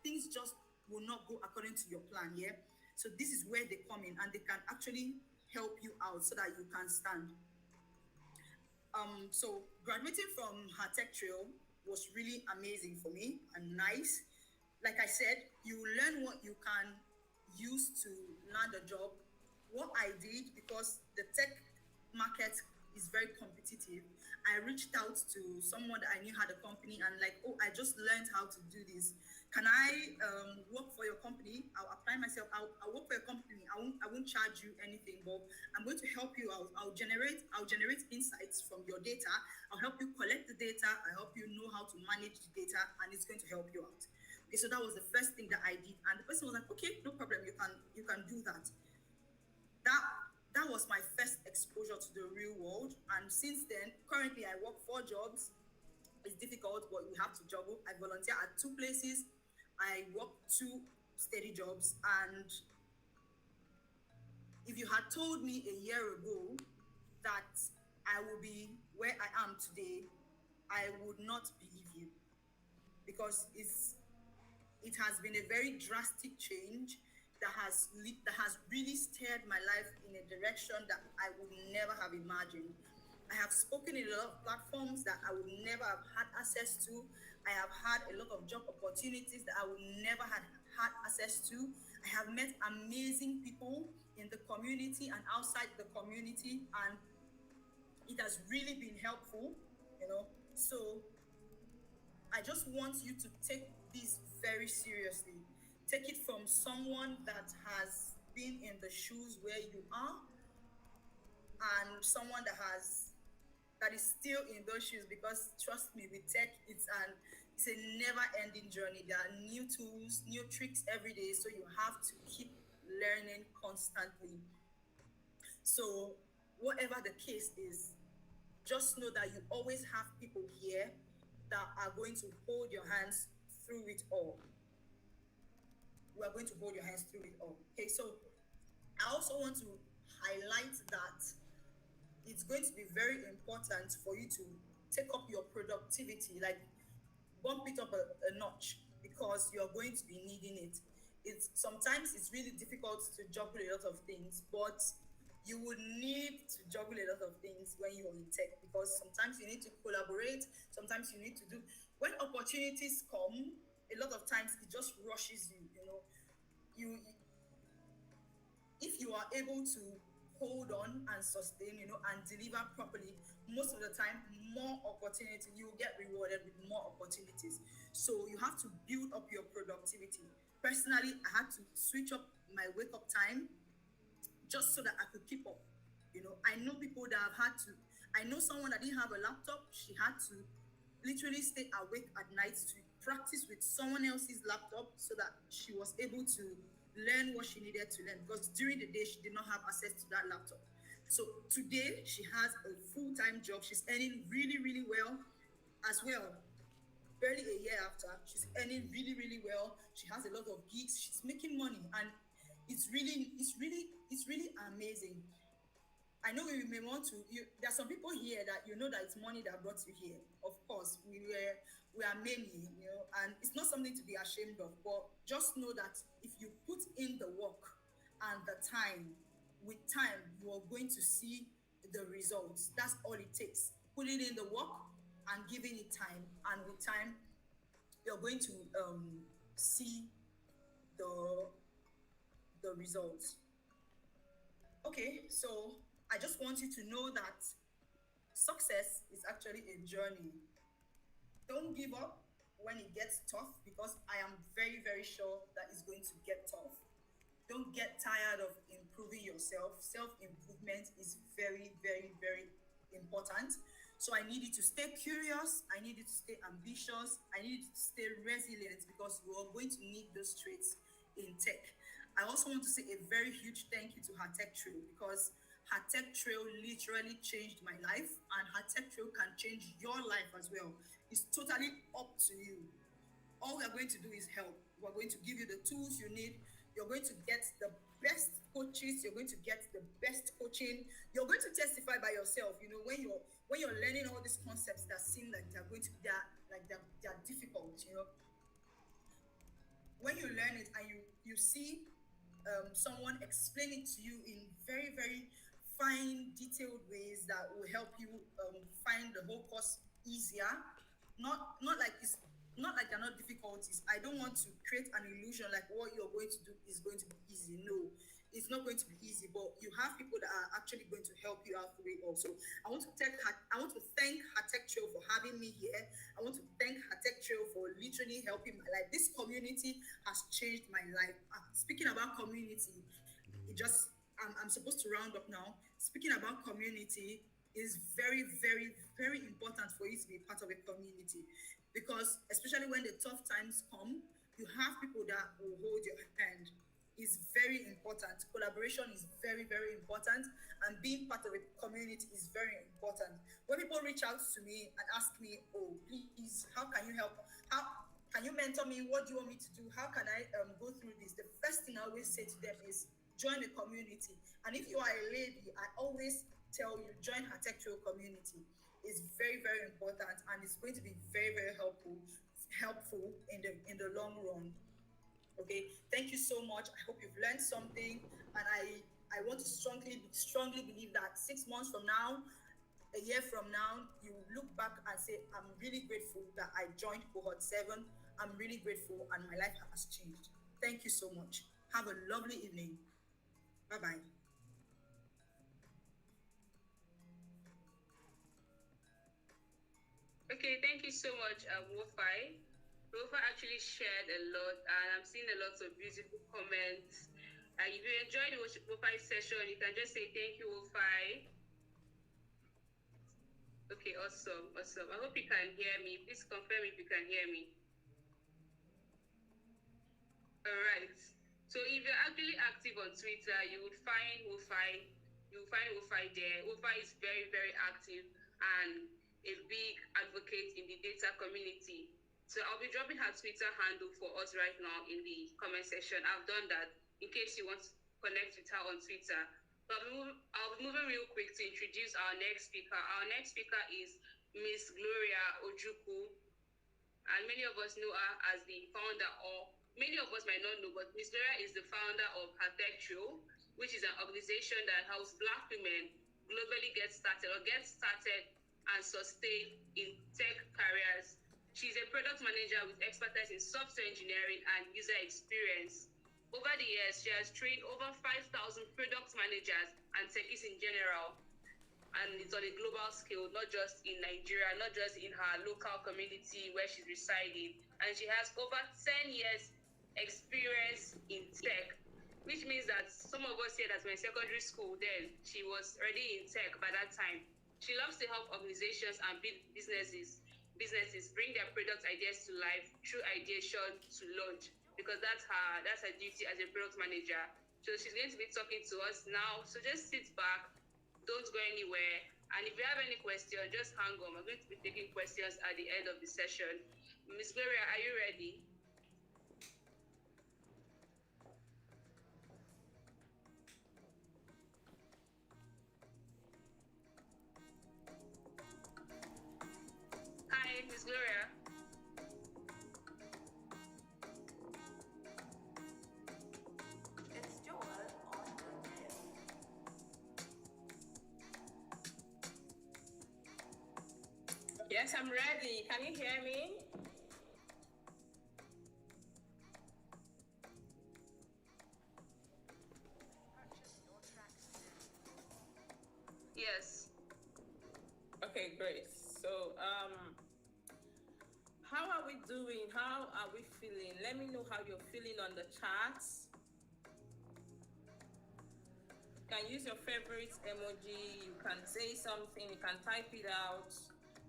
D: things just will not go according to your plan. Yeah. So this is where they come in, and they can actually help you out so that you can stand. So graduating from HerTechTrail was really amazing for me and nice. Like I said, you learn what you can use to land a job. What I did, because the tech market is very competitive, I reached out to someone that I knew had a company and like, oh, I just learned how to do this. Can I work for your company? I'll apply myself. I'll work for your company. I won't charge you anything, but I'm going to help you out. I'll generate insights from your data. I'll help you collect the data. I help you know how to manage the data, and it's going to help you out. Okay, so that was the first thing that I did, and the person was like, okay, no problem. You can do that. That was my first exposure to the real world, and since then, currently I work 4 jobs. It's difficult, but we have to juggle. I volunteer at 2 places. I work 2 steady jobs, and if you had told me a year ago that I will be where I am today, I would not believe you, because it has been a very drastic change that has really steered my life in a direction that I would never have imagined. I have spoken in a lot of platforms that I would never have had access to. I have had a lot of job opportunities that I would never have had access to. I have met amazing people in the community and outside the community, and it has really been helpful, you know. So I just want you to take this very seriously. Take it from someone that has been in the shoes where you are, and someone that is still in those shoes, because trust me, with tech, it's a never-ending journey. There are new tools, new tricks every day, so you have to keep learning constantly. So whatever the case is, just know that you always have people here that are going to hold your hands through it all. We are going to hold your hands through it all. Okay, so I also want to highlight that it's going to be very important for you to take up your productivity, like bump it up a notch, because you're going to be needing it. Sometimes it's really difficult to juggle a lot of things, but you would need to juggle a lot of things when you're in tech, because sometimes you need to collaborate, sometimes you need to do, when opportunities come, a lot of times it just rushes you, you know. You if you are able to hold on and sustain, you know, and deliver properly, most of the time, more opportunity, you will get rewarded with more opportunities. So you have to build up your productivity. Personally, I had to switch up my wake up time just so that I could keep up. You know, I know people that have had to, I know someone that didn't have a laptop, she had to literally stay awake at night to practice with someone else's laptop so that she was able to learn what she needed to learn, because during the day she did not have access to that laptop. So today she has a full-time job. She's earning really, really well as well. Barely a year after, she's earning really, really well. She has a lot of gigs. She's making money, and it's really amazing. I know we may want to. There are some people here that you know that it's money that brought you here. Of course, we are many, you know, and it's not something to be ashamed of. But just know that if you put in the work and the time, with time you are going to see the results. That's all it takes. Putting in the work and giving it time, and with time you're going to see the results. Okay, so I just want you to know that success is actually a journey. Don't give up when it gets tough, because I am very, very sure that it's going to get tough. Don't get tired of improving yourself. Self improvement is very, very, very important. So I need you to stay curious. I need you to stay ambitious. I need you to stay resilient, because we are going to need those traits in tech. I also want to say a very huge thank you to HerTechTrail, because HerTechTrail literally changed my life, and HerTechTrail can change your life as well. It's totally up to you. All we are going to do is help. We're going to give you the tools you need. You're going to get the best coaches. You're going to get the best coaching. You're going to testify by yourself. You know, when you're learning all these concepts that seem like they're difficult. You know, when you learn it and you see someone explain it to you in very, very fine, detailed ways that will help you find the whole course easier. Not like it's not like they're not difficulties. I don't want to create an illusion like what you're going to do is going to be easy. No, it's not going to be easy, but you have people that are actually going to help you out the way also. I want to thank HerTechTrail for having me here. I want to thank HerTechTrail for literally helping my life. This community has changed my life. Speaking about community, I'm supposed to round up now. Speaking about community is very, very, very important for you to be part of a community, because especially when the tough times come, you have people that will hold your hand. Is very important. Collaboration is very, very important, and being part of a community is very important. When people reach out to me and ask me, "Oh, please, how can you help? How can you mentor me? What do you want me to do? How can I go through this?" The first thing I always say to them is join the community. And if you are a lady, I always tell you join HerTechTrail community. It's very, very important, and it's going to be very, very helpful in the long run. Okay, thank you so much. I hope you've learned something, and I want to strongly believe that 6 months from now, a year from now, you will look back and say, "I'm really grateful that I joined Cohort 7. I'm really grateful, and my life has changed." Thank you so much. Have a lovely evening. Bye bye.
B: Okay, thank you so much, Wofi. Wofi actually shared a lot, and I'm seeing a lot of beautiful comments. If you enjoyed Wofi's session, you can just say thank you, Wofi. Okay, awesome, awesome. I hope you can hear me. Please confirm if you can hear me. All right. So if you're actually active on Twitter, you would find Wofi. You will find Wofi there. Wofi is very, very active and a big advocate in the data community. So I'll be dropping her Twitter handle for us right now in the comment section. I've done that in case you want to connect with her on Twitter. But I'll be moving real quick to introduce our next speaker. Our next speaker is Miss Gloria Ojukwu, and many of us know her as the founder, or many of us might not know, but Miss Gloria is the founder of HerTechTrail, which is an organization that helps Black women globally get started and sustain in tech careers. She's a product product manager with expertise in software engineering and user experience. Over the years, she has trained over 5,000 product managers and techies in general, and it's on a global scale, not just in Nigeria, not just in her local community where she's residing. And she has over 10 years experience in tech, which means that some of us here that were in secondary school then, she was already in tech by that time. She loves to help organizations and businesses bring their product ideas to life through ideation to launch, because that's her duty as a product manager. So she's going to be talking to us now. So just sit back, don't go anywhere. And if you have any questions, just hang on. We're going to be taking questions at the end of the session. Miss Gloria, are you ready? Hi, Miss Gloria.
E: It's Joel on HerTechTrail.
F: Yes, I'm ready. Can you hear me?
B: Yes.
F: Okay, great. So, how are we doing? How are we feeling? Let me know how you're feeling on the charts. You can use your favorite emoji. You can say something. You can type it out.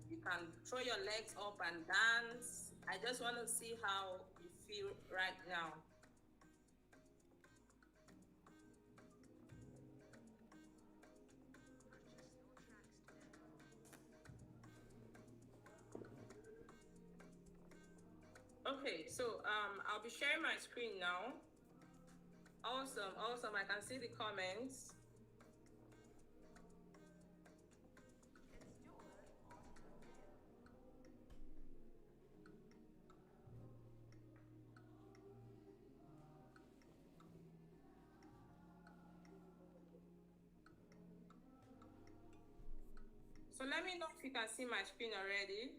F: You can throw your legs up and dance. I just want to see how you feel right now. Okay, so I'll be sharing my screen now. Awesome. I can see the comments.
E: It's Joel on HerTechTrail.
F: So let me know if you can see my screen already.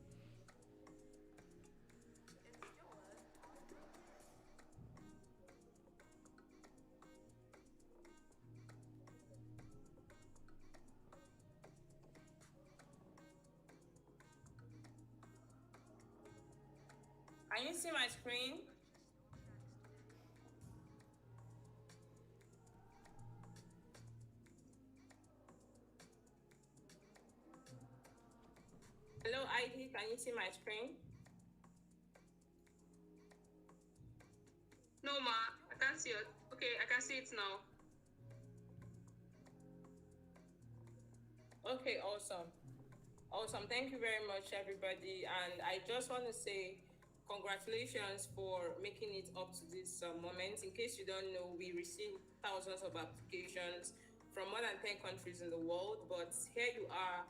E: It's Joel on HerTechTrail.
F: Can you see my screen? Hello, ID, can you see my screen?
B: No, ma, I can't see it. Okay, I can see it now.
F: Okay, awesome. Thank you very much, everybody. And I just want to say congratulations for making it up to this moment. In case you don't know, we received thousands of applications from more than 10 countries in the world, but here you are.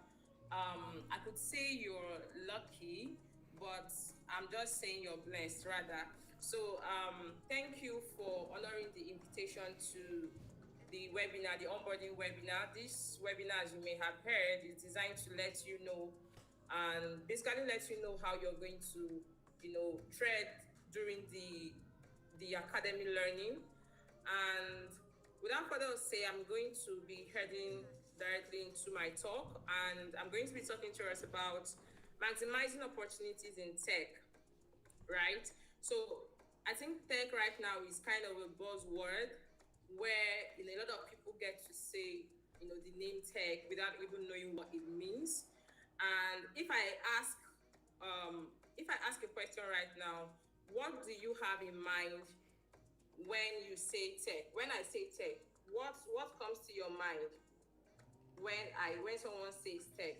F: I could say you're lucky, but I'm just saying you're blessed rather. So thank you for honoring the invitation to the webinar, the onboarding webinar. This webinar, as you may have heard, is designed to let you know and basically let you know how you're going to, tread during the academy learning. And without further ado, I'm going to be heading directly into my talk, and I'm going to be talking to us about maximizing opportunities in tech, right? So I think tech right now is kind of a buzzword where a lot of people get to say, the name tech without even knowing what it means. And if I ask a question right now, what do you have in mind when you say tech? When I say tech, what comes to your mind when someone says tech?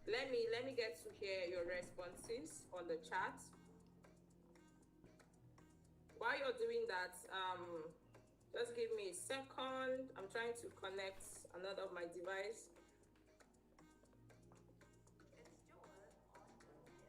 F: Let me get to hear your responses on the chat. While you're doing that, just give me a second. I'm trying to connect another of my device.
E: It's Joel on HerTechTrail.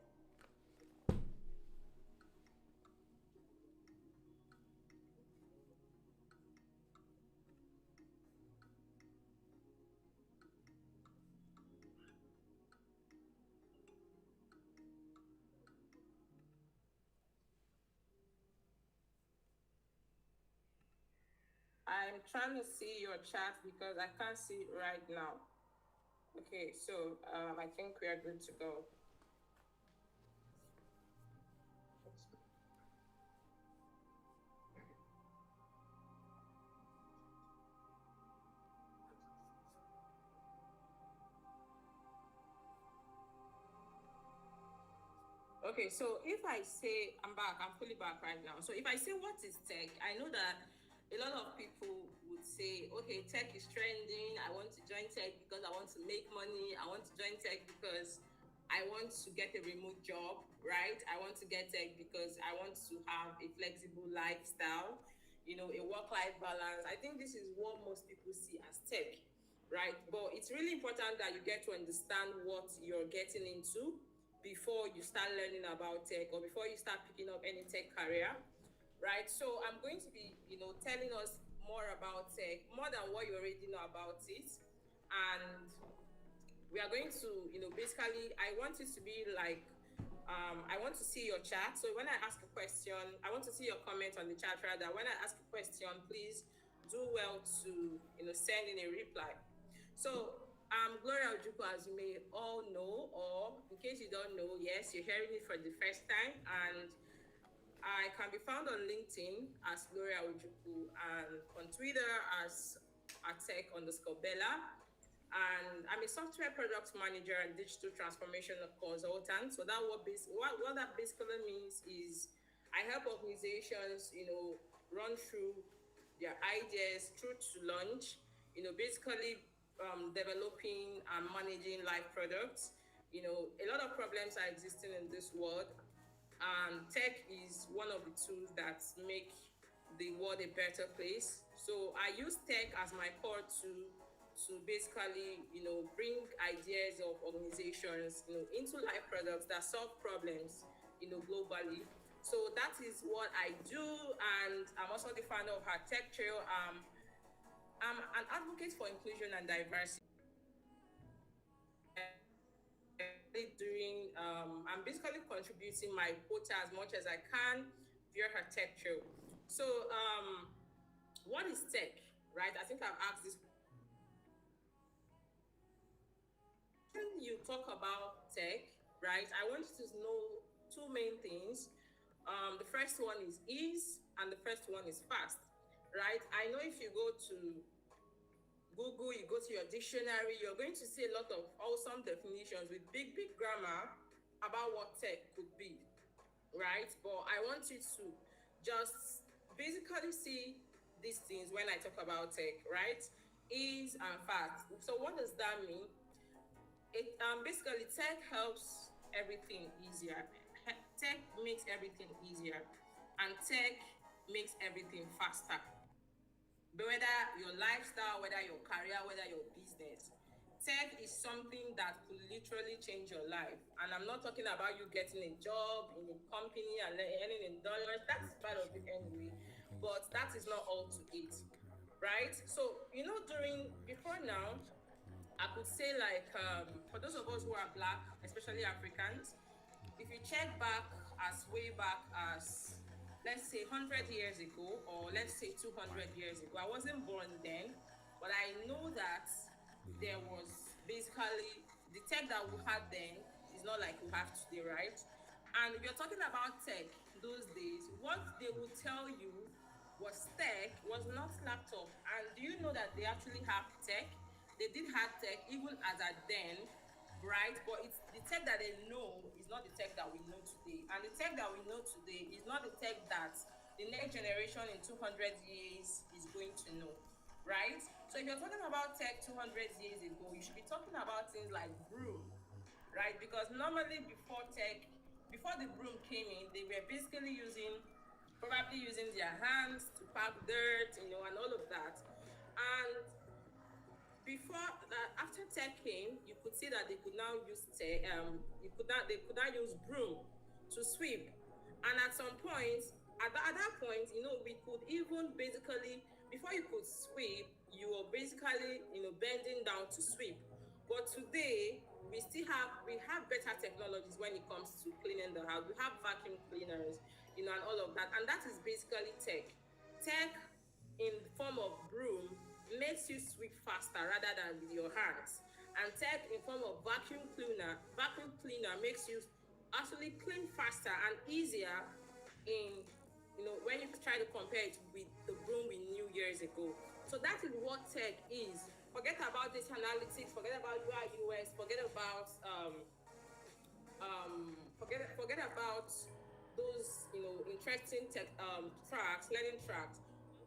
F: I'm trying to see your chat because I can't see it right now. Okay, so I think we are good to go. Okay, so if I say I'm back, I'm fully back right now. So if I say what is tech, I know that a lot of people would say, okay, tech is trending. I want to join tech because I want to make money. I want to join tech because I want to get a remote job, right? I want to get tech because I want to have a flexible lifestyle, a work-life balance. I think this is what most people see as tech, right? But it's really important that you get to understand what you're getting into before you start learning about tech or before you start picking up any tech career, right? So I'm going to be, telling us more about tech, more than what you already know about it. And we are going to, basically, I want it to be like, I want to see your chat. So when I ask a question, I want to see your comment on the chat rather. When I ask a question, please do well to, send in a reply. So Gloria Ojukwu, as you may all know, or in case you don't know, yes, you're hearing it for the first time, and I can be found on LinkedIn as Gloria Ojukwu and on Twitter as @tech_Bella. And I'm a software product manager and digital transformation consultant. So what that basically means is I help organizations, run through their ideas through to launch, basically developing and managing live products. A lot of problems are existing in this world, and tech is one of the tools that make the world a better place. So I use tech as my core to basically, bring ideas of organizations, into live products that solve problems, globally. So that is what I do, and I'm also the founder of HerTechTrail. I'm an advocate for inclusion and diversity. I'm basically contributing my quota as much as I can via HerTechTrail. So, what is tech, right? I think I've asked this. When you talk about tech, right, I want you to know two main things. The first one is ease, and the first one is fast, right? I know if you go to Google, you go to your dictionary, you're going to see a lot of awesome definitions with big grammar about what tech could be, right? But I want you to just basically see these things when I talk about tech, right? Ease and fast. So what does that mean? It basically tech helps everything easier. Tech makes everything easier, and tech makes everything faster. Whether your lifestyle, whether your career, whether your business, tech is something that could literally change your life. And I'm not talking about you getting a job in a company and earning in dollars. That's part of it anyway, but that is not all to it, right? So before now, I could say like for those of us who are Black, especially Africans, if you check back as way back as, let's say, 100 years ago, or let's say 200 years ago, I wasn't born then, but I know that there was basically the tech that we had then is not like we have today, right? And if you're talking about tech those days, what they would tell you was tech was not laptop. And do you know that they actually have tech? They did have tech even as at then, right? But it's the tech that they know is not the tech that we know today. And the tech that we know today is not the tech that the next generation in 200 years is going to know, right? So if you're talking about tech 200 years ago, you should be talking about things like broom, right? Because normally before the broom came in, they were basically probably using their hands to pack dirt, and all of that. And before that, after tech came, you could see that they could now use tech. They could now use broom to sweep, and at that point, we could even basically, before you could sweep, you were basically bending down to sweep. But today, we have better technologies when it comes to cleaning the house. We have vacuum cleaners, and all of that, and that is basically tech. Tech in the form of broom makes you sweep faster rather than with your hands. And tech in form of vacuum cleaner makes you actually clean faster and easier in, when you try to compare it with the broom we knew years ago. So that is what tech is. Forget about this analytics, forget about UI UX, forget about those interesting tech tracks, learning tracks.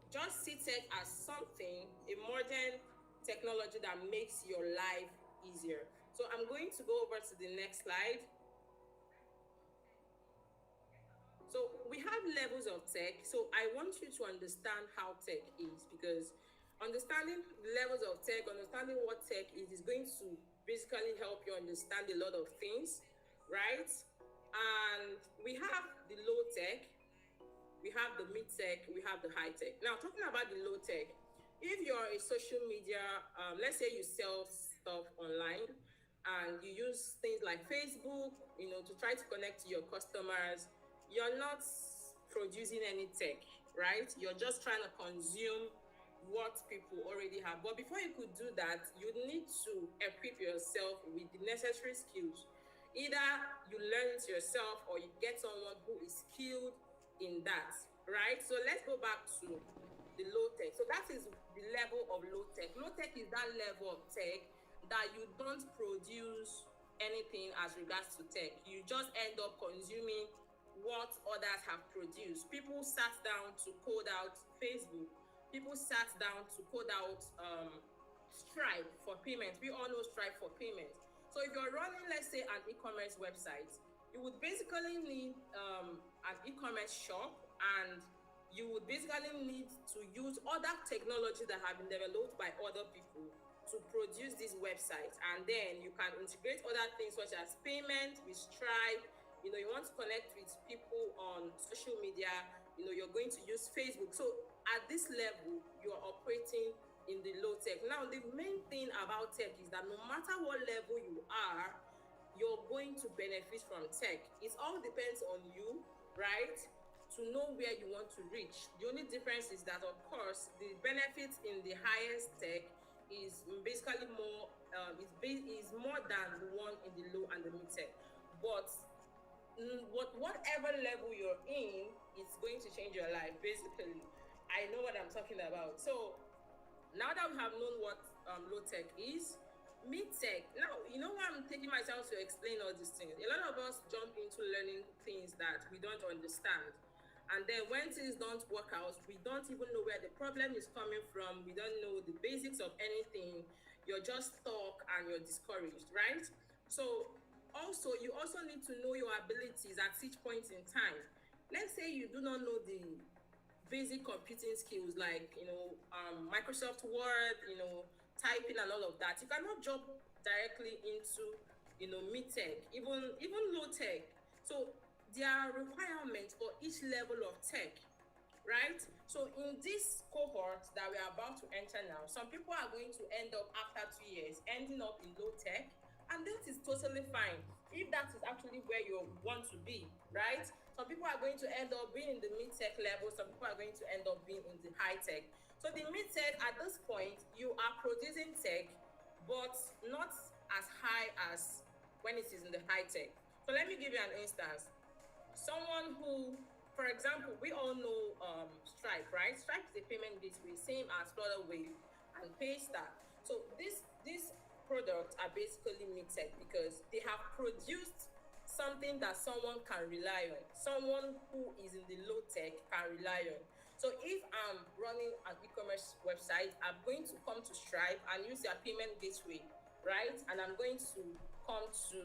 F: Just see tech as something, a modern technology that makes your life easier. So I'm going to go over to the next slide. So we have levels of tech. So I want you to understand how tech is, because understanding levels of tech, understanding what tech is going to basically help you understand a lot of things, right? And we have the low tech, we have the mid tech, we have the high tech. Now, talking about the low tech, if you're a social media, let's say you sell stuff online and you use things like Facebook, to try to connect to your customers, you're not producing any tech, right? You're just trying to consume what people already have. But before you could do that, you need to equip yourself with the necessary skills. Either you learn it yourself or you get someone who is skilled in that, right? So let's go back to the low tech. So that is the level of low tech. Low tech is that level of tech that you don't produce anything as regards to tech. You just end up consuming what others have produced. People sat down to code out Facebook. People sat down to code out Stripe for payment. We all know Stripe for payment. So if you're running, let's say, an e-commerce website, you would basically need an e-commerce shop, and you would basically need to use other technology that have been developed by other people to produce this website. And then you can integrate other things such as payment with Stripe. You want to connect with people on social media, you're going to use Facebook. So at this level, you're operating in the low tech. Now, the main thing about tech is that no matter what level you are, you're going to benefit from tech. It all depends on you, right? To know where you want to reach. The only difference is that, of course, the benefits in the highest tech is basically more, is more than the one in the low and the mid tech. But whatever level you're in, it's going to change your life, basically. I know what I'm talking about. So now that we have known what low tech is, mid tech, now you know why I'm taking myself to explain all these things. A lot of us jump into learning things that we don't understand. And then when things don't work out, we don't even know where the problem is coming from. We don't know the basics of anything. You're just stuck and you're discouraged, right? So also, you also need to know your abilities at each point in time. Let's say you do not know the basic computing skills like, Microsoft Word, typing and all of that. You cannot jump directly into, mid-tech, even low-tech. So there are requirements for each level of tech, right? So in this cohort that we are about to enter now, some people are going to end up after 2 years ending up in low-tech, and that is totally fine if that is actually where you want to be, right? Some people are going to end up being in the mid-tech level, some people are going to end up being in the high-tech. So the mid-tech, at this point, you are producing tech, but not as high as when it is in the high-tech. So let me give you an instance. Someone who, for example, we all know Stripe, right? Stripe is a payment gateway, same as Flutterwave and Paystar. So these products are basically mid-tech because they have produced something that someone can rely on. Someone who is in the low tech can rely on. So if I'm running an e-commerce website, I'm going to come to Stripe and use their payment gateway, right? And I'm going to come to,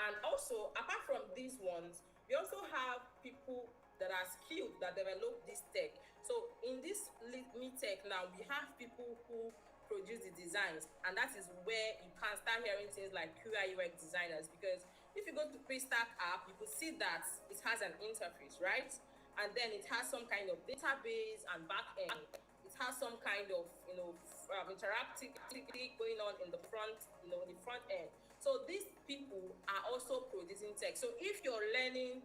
F: and also apart from these ones, we also have people that are skilled that develop this tech. So in this mid-tech now, we have people who produce the designs, and that is where you can start hearing things like UI UX designers, because if you go to Paystack app, you could see that it has an interface, right? And then it has some kind of database and back end. It has some kind of interactivity going on in the front, the front end. So these people are also producing tech. So if you're learning,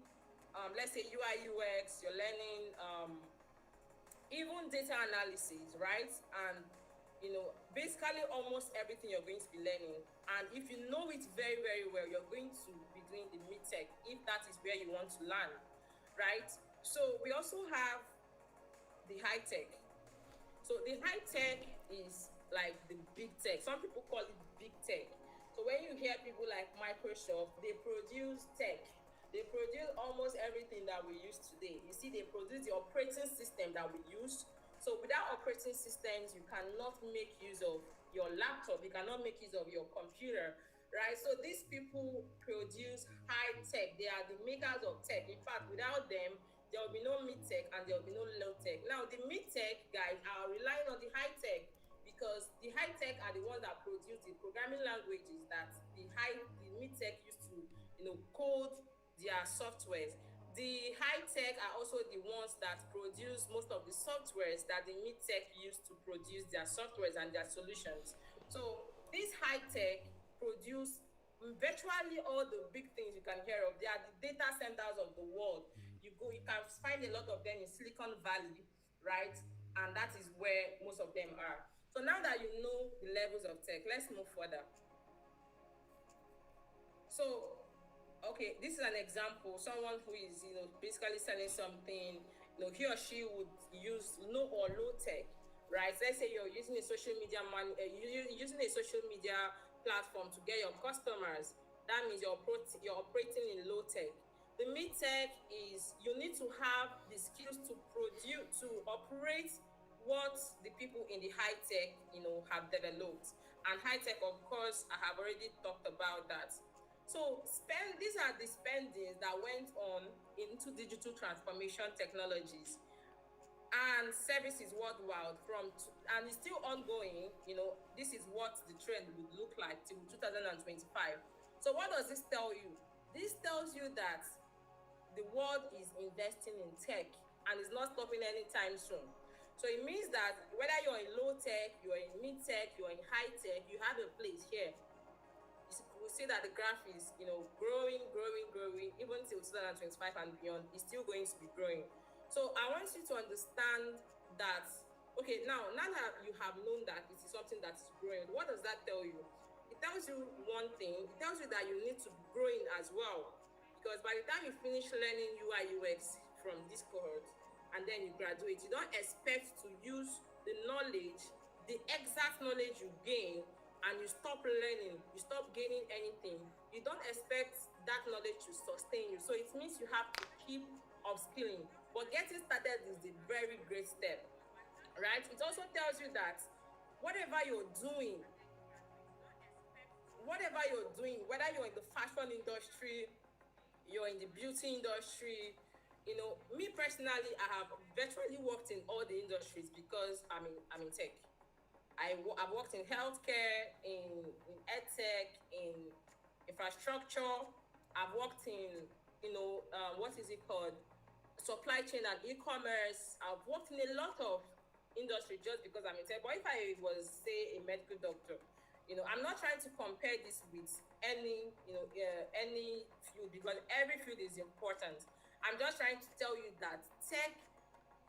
F: let's say UI UX, you're learning even data analysis, right? And basically almost everything you're going to be learning. And if you know it very, very well, you're going to be doing the mid-tech if that is where you want to learn, right? So we also have the high tech. So the high tech is like the big tech. Some people call it big tech. So when you hear people like Microsoft, they produce tech. They produce almost everything that we use today. You see, they produce the operating system that we use. So without operating systems, you cannot make use of your laptop. You cannot make use of your computer, right? So these people produce high tech. They are the makers of tech. In fact, without them, there will be no mid-tech and there will be no low-tech. Now, the mid-tech guys are relying on the high-tech because the high-tech are the ones that produce the programming languages that the mid-tech used to, code their softwares. The high-tech are also the ones that produce most of the softwares that the mid-tech use to produce their softwares and their solutions. So these high-tech produce virtually all the big things you can hear of. They are the data centers of the world. You can find a lot of them in Silicon Valley, right? And that is where most of them are. So now that you know the levels of tech, let's move further. So, okay, this is an example. Someone who is, basically selling something, he or she would use no or low tech, right? Let's say you're using a social media using a social media platform to get your customers. That means you're operating in low tech. The mid-tech is you need to have the skills to operate what the people in the high-tech, have developed. And high-tech, of course, I have already talked about that. So these are the spendings that went on into digital transformation technologies and services worldwide and it's still ongoing. This is what the trend would look like till 2025. So what does this tell you? This tells you that the world is investing in tech and is not stopping anytime soon. So it means that whether you're in low tech, you're in mid tech, you're in high tech, you have a place here. We see that the graph is, growing, even till 2025 and beyond. It's still going to be growing. So I want you to understand that, okay, now that you have known that it is something that is growing, what does that tell you? It tells you one thing. It tells you that you need to be growing as well. Because by the time you finish learning UI UX from this cohort and then you graduate, you don't expect to use the knowledge, the exact knowledge you gain, and you stop learning, you stop gaining anything. You don't expect that knowledge to sustain you. So it means you have to keep upskilling. But getting started is the very great step, right? It also tells you that whatever you're doing, whether you're in the fashion industry, you're in the beauty industry, me personally, I have virtually worked in all the industries because I'm in tech. I've worked in healthcare, in edtech, in infrastructure. I've worked in, what is it called? Supply chain and e-commerce. I've worked in a lot of industry just because I'm in tech. But if I was, say, a medical doctor, I'm not trying to compare this with any field because every field is important. I'm just trying to tell you that tech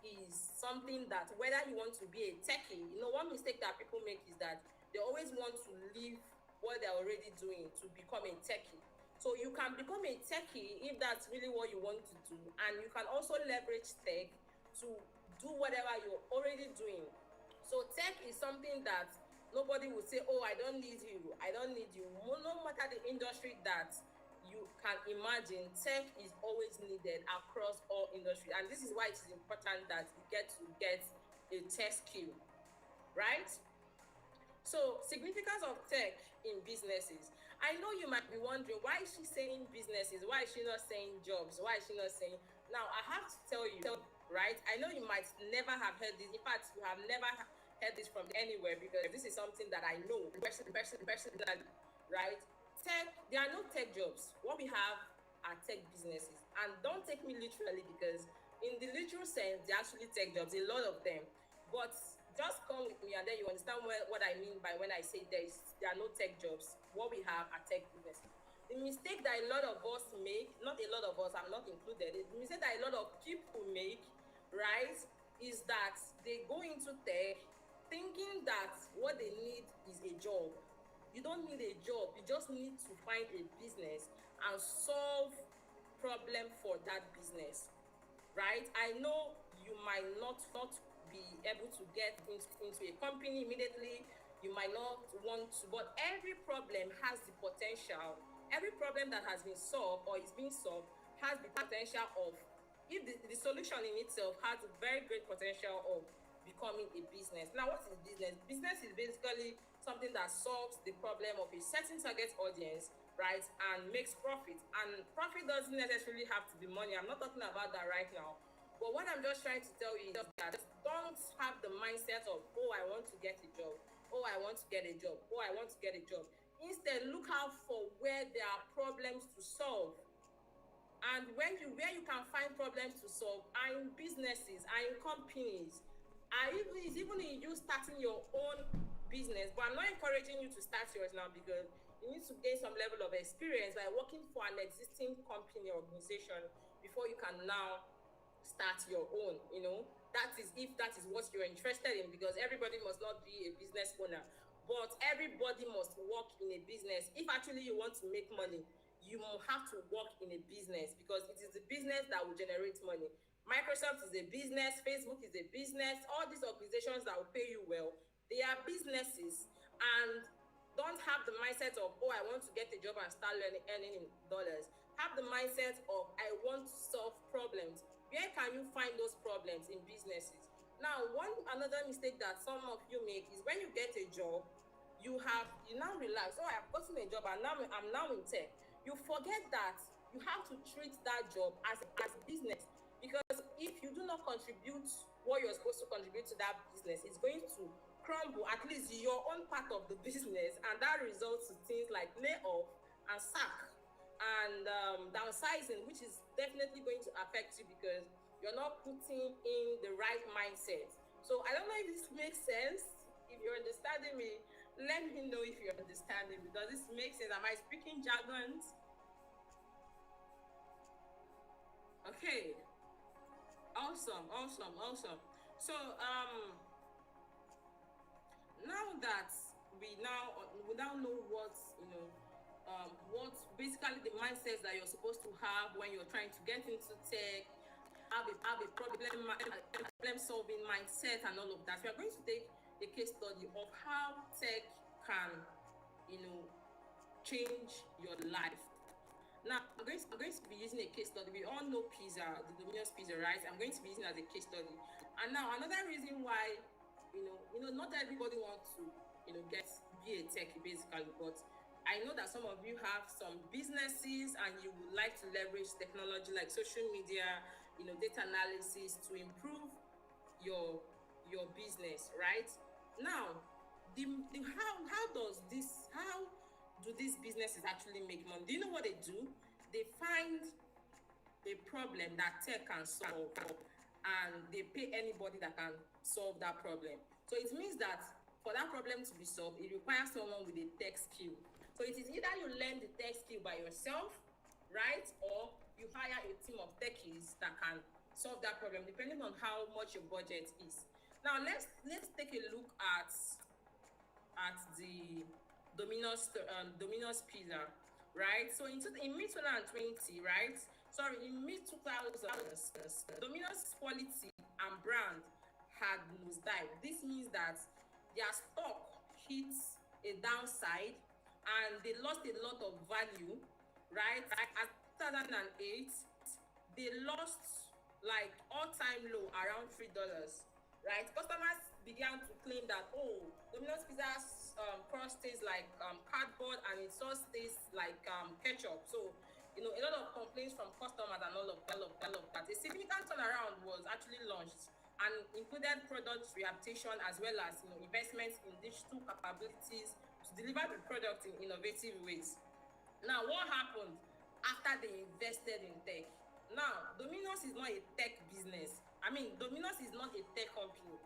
F: is something that whether you want to be a techie, one mistake that people make is that they always want to leave what they're already doing to become a techie. So you can become a techie if that's really what you want to do, and you can also leverage tech to do whatever you're already doing. So tech is something that nobody will say, oh, I don't need you. No matter the industry that you can imagine, tech is always needed across all industries. And this is why it is important that you get a tech skill, right? So, significance of tech in businesses. I know you might be wondering, why is she saying businesses? Why is she not saying jobs? Why is she not saying... Now, I have to tell you, right? I know you might never have heard this. In fact, you have never heard this from anywhere because this is something that I know personally, right? Tech, there are no tech jobs. What we have are tech businesses. And don't take me literally because in the literal sense, there are actually tech jobs, a lot of them. But just come with me and then you understand what I mean by when I say there are no tech jobs. What we have are tech businesses. The mistake that a lot of us make, not a lot of us, I'm not included, the mistake that a lot of people make, right, is that they go into tech thinking that what they need is a job. You don't need a job, you just need to find a business and solve problem for that business, right? I know you might not be able to get into a company immediately, you might not want to, but every problem has the potential, every problem that has been solved or is being solved has the potential of, if the solution in itself has a very great potential of becoming a business. Now, what is business? Business is basically something that solves the problem of a certain target audience, right, and makes profit. And profit doesn't necessarily have to be money. I'm not talking about that right now. But what I'm just trying to tell you is that don't have the mindset of, oh, I want to get a job. Oh, I want to get a job. Oh, I want to get a job. Instead, look out for where there are problems to solve. And where you can find problems to solve are in businesses, are in companies, it's even in you starting your own business. But I'm not encouraging you to start yours now, because you need to gain some level of experience by working for an existing company or organization before you can now start your own. That is if that is what you're interested in, because everybody must not be a business owner, but everybody must work in a business. If actually you want to make money, you have to work in a business, because it is the business that will generate money. Microsoft is a business, Facebook is a business, all these organizations that will pay you well, they are businesses. And don't have the mindset of, oh, I want to get a job and start earning in dollars. Have the mindset of, I want to solve problems. Where can you find those problems? In businesses. Now, another mistake that some of you make is when you get a job, you now realize, oh, I've gotten a job and now I'm now in tech. You forget that you have to treat that job as business, because if you do not contribute what you're supposed to contribute to that business, it's going to crumble at least your own part of the business, and that results in things like layoff and sack and downsizing, which is definitely going to affect you because you're not putting in the right mindset. So I don't know if this makes sense. If you're understanding me, let me know if you're understanding, because this makes sense. Am I speaking jargons? Okay. Awesome. So now that we now know what basically the mindsets that you're supposed to have when you're trying to get into tech, have a problem solving mindset and all of that. We are going to take a case study of how tech can change your life. Now, I'm going to be using a case study. We all know pizza, the Domino's pizza, right? I'm going to be using it as a case study. And now, another reason why, not everybody wants to, be a techie basically, but I know that some of you have some businesses and you would like to leverage technology like social media, data analysis to improve your business, right? Now, how do these businesses actually make money? Do you know what they do? They find a problem that tech can solve, and they pay anybody that can solve that problem. So it means that for that problem to be solved, it requires someone with a tech skill. So it is either you learn the tech skill by yourself, right? Or you hire a team of techies that can solve that problem, depending on how much your budget is. Now let's take a look at the Domino's pizza, right? So in mid 2020, right? Sorry, in mid 2000s, Domino's quality and brand had nosedived. This means that their stock hit a downside and they lost a lot of value, right? At 2008, they lost like all-time low around $3, right? Customers began to claim that, oh, Domino's pizza's crust tastes like cardboard and it sauce tastes like ketchup. So, a lot of complaints from customers and all of that. A significant turnaround was actually launched and included product rehabilitation as well as investments in digital capabilities to deliver the product in innovative ways. Now, what happened after they invested in tech? Now, Domino's is not a tech business. Domino's is not a tech company.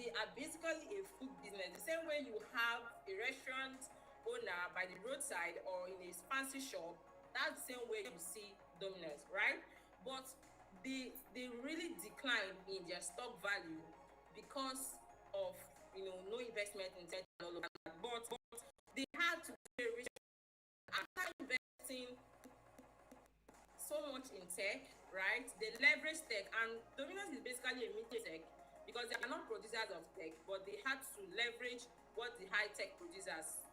F: They are basically a food business. The same way you have a restaurant owner by the roadside or in a fancy shop, that's the same way you see Domino's, right? But they really declined in their stock value because of no investment in tech and all of that. But they had to do a research after investing so much in tech, right? They leverage tech, and Domino's is basically a mid tech because they are not producers of tech, but they had to leverage what the high tech producers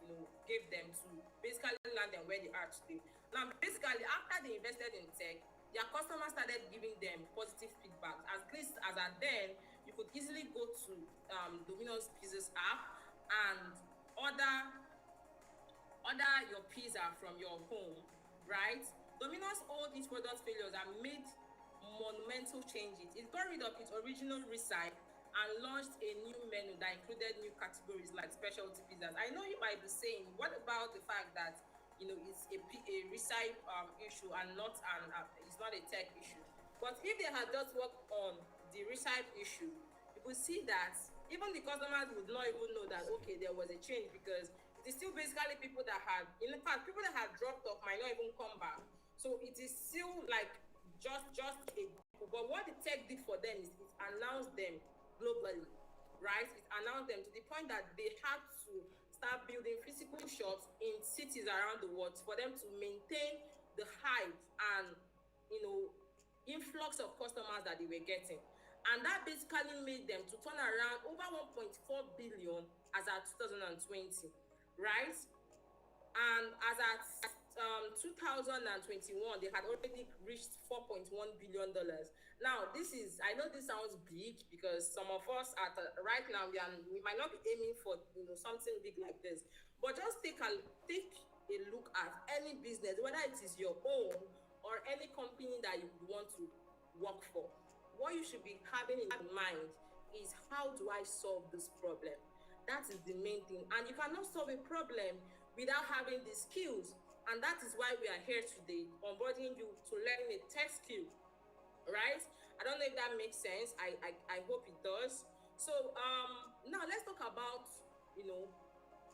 F: gave them to basically land them where they are today. Now, basically, after they invested in tech, their customers started giving them positive feedback. At least as at then, you could easily go to Domino's Pizza's app and order your pizza from your home, right? Domino's owned its product failures and made monumental changes. It got rid of its original recipe and launched a new menu that included new categories like specialty pizzas. I know you might be saying, what about the fact that it's a recipe issue and not it's not a tech issue? But if they had just worked on the recipe issue, you could see that even the customers would not even know that okay, there was a change, because it is still basically people that had, in fact, people that had dropped off might not even come back. So it is still like just a, but what the tech did for them is it announced them globally, right? It announced them to the point that they had to start building physical shops in cities around the world for them to maintain the hype and influx of customers that they were getting. And that basically made them to turn around over 1.4 billion as at 2020, right? And as at 2021, they had already reached $4.1 billion. Now, I know this sounds big because some of us right now, we might not be aiming for something big like this, but just take a look at any business, whether it is your own or any company that you want to work for. What you should be having in mind is, how do I solve this problem? That is the main thing. And you cannot solve a problem without having the skills. And that is why we are here today, onboarding you to learn a tech skill, right? I don't know if that makes sense. I hope it does. So now let's talk about,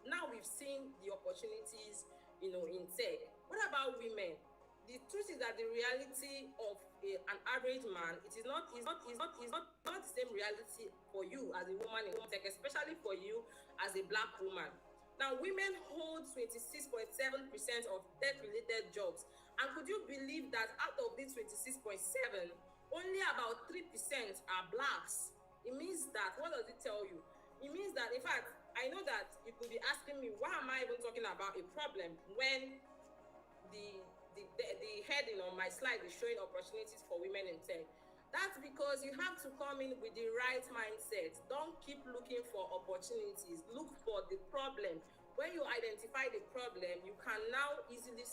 F: now we've seen the opportunities, in tech. What about women? The truth is that the reality of an average man, it is not the same reality for you as a woman in tech, especially for you as a Black woman. Now, women hold 26.7% of tech-related jobs. And could you believe that out of these 26.7, only about 3% are Blacks? It means that, what does it tell you? It means that, in fact, I know that you could be asking me, why am I even talking about a problem when the heading on my slide is showing opportunities for women in tech? That's because you have to come in with the right mindset. Don't keep looking for opportunities. Look for the problem. When you identify the problem, you can now easily,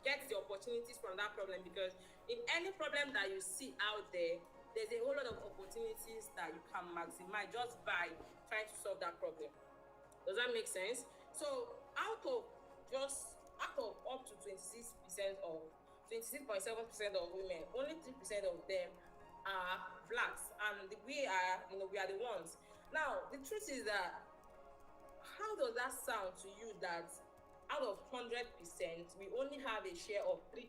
F: get the opportunities from that problem, because in any problem that you see out there, there's a whole lot of opportunities that you can maximize just by trying to solve that problem. Does that make sense? So out of up to 26.7% of women, only 3% of them are Blacks, and we are the ones. Now, the truth is that, how does that sound to you that out of 100%, we only have a share of 3%?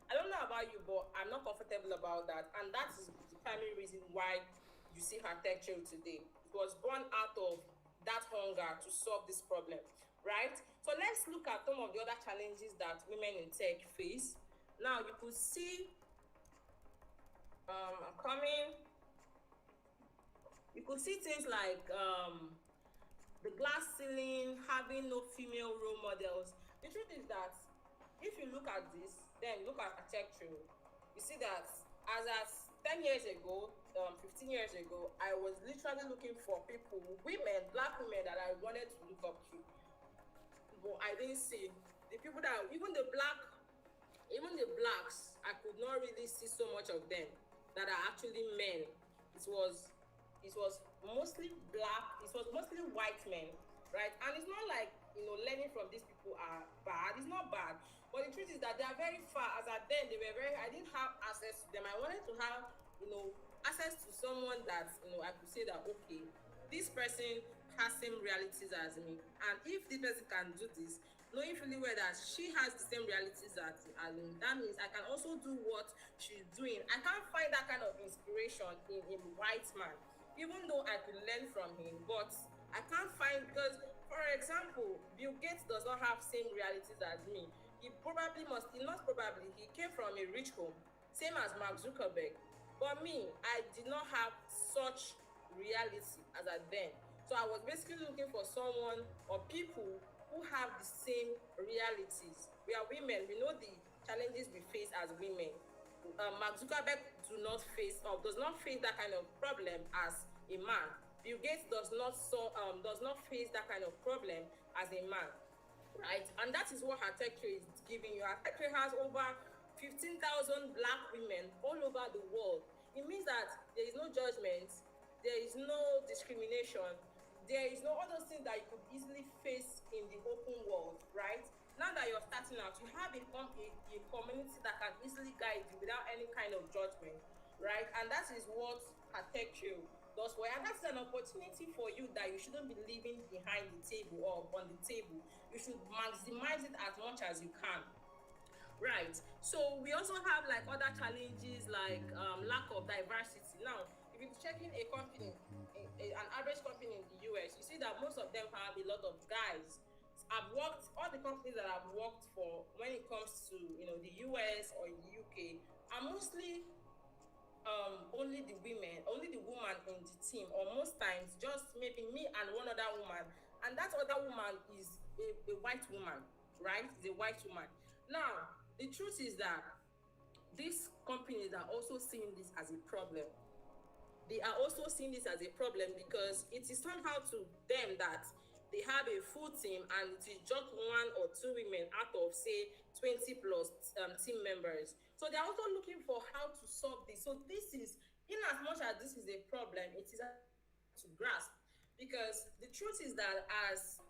F: I don't know about you, but I'm not comfortable about that, and that is the primary reason why you see HerTechTrail today. It was born out of that hunger to solve this problem, right? So let's look at some of the other challenges that women in tech face. Now, you could see, I'm coming. You could see things like the glass ceiling, having no female role models. The truth is that if you look at this, then look at HerTechTrail, you see that as at 10 years ago, 15 years ago, I was literally looking for people, women, Black women that I wanted to look up to. But I didn't see the people that, even the Blacks, I could not really see so much of them that are actually men. It was mostly Black, it was mostly white men, right? And it's not like, learning from these people are bad. It's not bad. But the truth is that they are very far. As at then, I didn't have access to them. I wanted to have, access to someone that, I could say that, okay, this person has same realities as me. And if this person can do this, knowing fully well that she has the same realities as me. That means I can also do what she's doing. I can't find that kind of inspiration in a white man, even though I could learn from him, but I can't find, because, for example, Bill Gates does not have same realities as me. He probably must, he not probably, he came from a rich home, same as Mark Zuckerberg. But me, I did not have such reality as at then. So I was basically looking for someone or people who have the same realities. We are women, we know the challenges we face as women. Mark Zuckerberg does not face that kind of problem as a man. Bill Gates does not face that kind of problem as a man, right? And that is what HerTechTrail is giving you. HerTechTrail has over 15,000 Black women all over the world. It means that there is no judgment, there is no discrimination, there is no all those things that you could easily face in the open world, right? Now that you're starting out, you have a community that can easily guide you without any kind of judgment, right? And that is what HerTechTrail does for you. And that's an opportunity for you that you shouldn't be leaving behind the table or on the table. You should maximize it as much as you can. Right. So we also have like other challenges like lack of diversity. Now, if you're checking a company, an average company in the US, you see that most of them have a lot of guys. All the companies that I've worked for when it comes to the US or in the UK are mostly only the woman in the team, or most times just maybe me and one other woman, and that other woman is a white woman, right? Is a white woman. Now, the truth is that these companies are also seeing this as a problem. They are also seeing this as a problem because it is somehow to them that they have a full team and it is just one or two women out of say 20 plus team members. So they're also looking for how to solve this. So this is, in as much as this is a problem, it is to grasp, because the truth is that as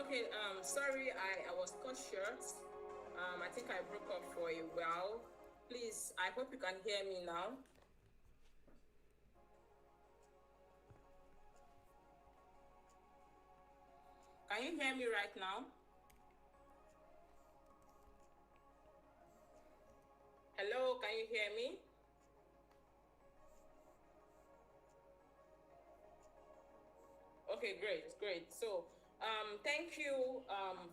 F: okay, sorry, I was cut short. I think I broke up for a while. Please, I hope you can hear me now. Can you hear me right now? Hello, can you hear me? Okay, great. So, thank you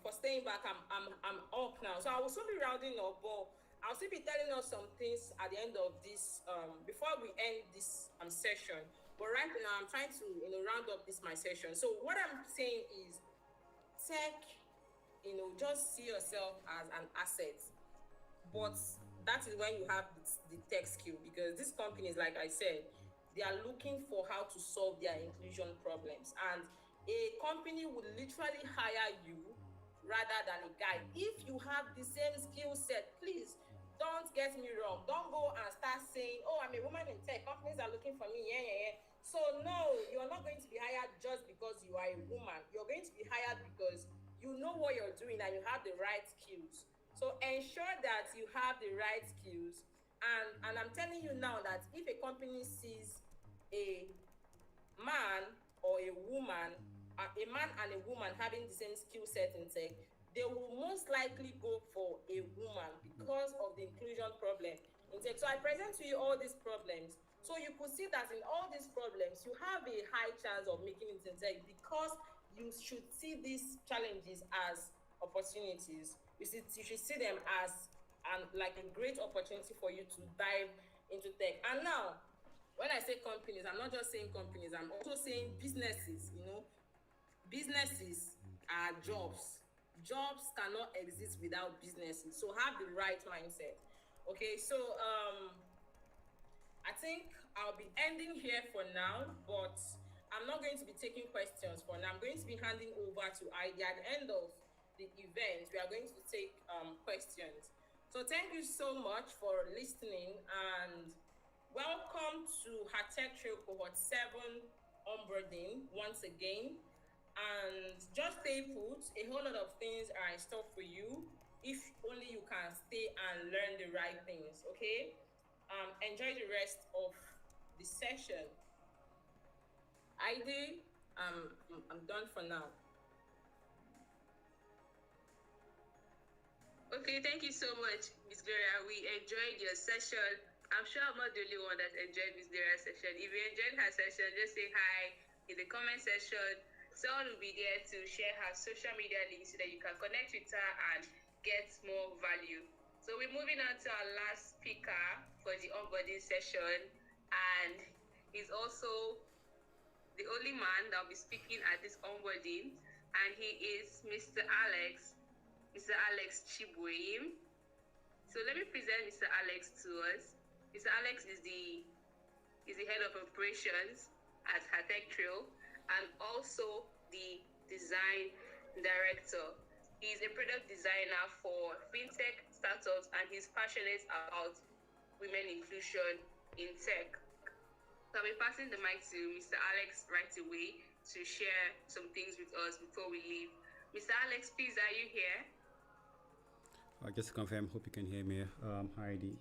F: for staying back. I'm up now. So I will soon be rounding up, but I'll still be telling us some things at the end of this before we end this session. But right now, I'm trying to round up this my session. So what I'm saying is, tech, just see yourself as an asset, but that is when you have the tech skill, because these companies, like I said, they are looking for how to solve their inclusion problems, and a company would literally hire you rather than a guy if you have the same skill set. Please don't get me wrong, don't go and start saying, oh, I'm a woman in tech, companies are looking for me. Yeah. So no, you're not going to be hired just because you are a woman. You're going to be hired because you know what you're doing and you have the right skills. So ensure that you have the right skills. And I'm telling you now that if a company sees a man or a woman, a man and a woman having the same skill set in tech, they will most likely go for a woman because of the inclusion problem in tech. So I present to you all these problems. So you could see that in all these problems, you have a high chance of making it in tech because you should see these challenges as opportunities. You should see them as like a great opportunity for you to dive into tech. And now, when I say companies, I'm not just saying companies, I'm also saying businesses. Businesses are jobs. Jobs cannot exist without businesses. So have the right mindset. Okay, so I think I'll be ending here for now, but I'm not going to be taking questions for now. I'm going to be handing over to Heidi at the end of the event. We are going to take questions. So thank you so much for listening, and welcome to HerTechTrail Cohort 7 Onboarding once again. And just stay put, a whole lot of things are in store for you if only you can stay and learn the right things, okay? Enjoy the rest of the session. Heidi, I'm done for now.
B: Okay, thank you so much, Miss Gloria. We enjoyed your session. I'm sure I'm not the only one that enjoyed Miss Gloria's session. If you enjoyed her session, just say hi in the comment section. Someone will be there to share her social media links so that you can connect with her and get more value. So we're moving on to our last speaker for the onboarding session, and he's also the only man that will be speaking at this onboarding, and he is Mr. Alex Chibuim. So let me present Mr. Alex to us. Mr. Alex is the head of operations at HerTechTrail and also the design director. He's a product designer for fintech startups, and he's passionate about women inclusion in tech. So I'll be passing the mic to Mr. Alex right away to share some things with us before we leave. Mr. Alex, please, are you here?
G: Just to confirm, hope you can hear me. Heidi.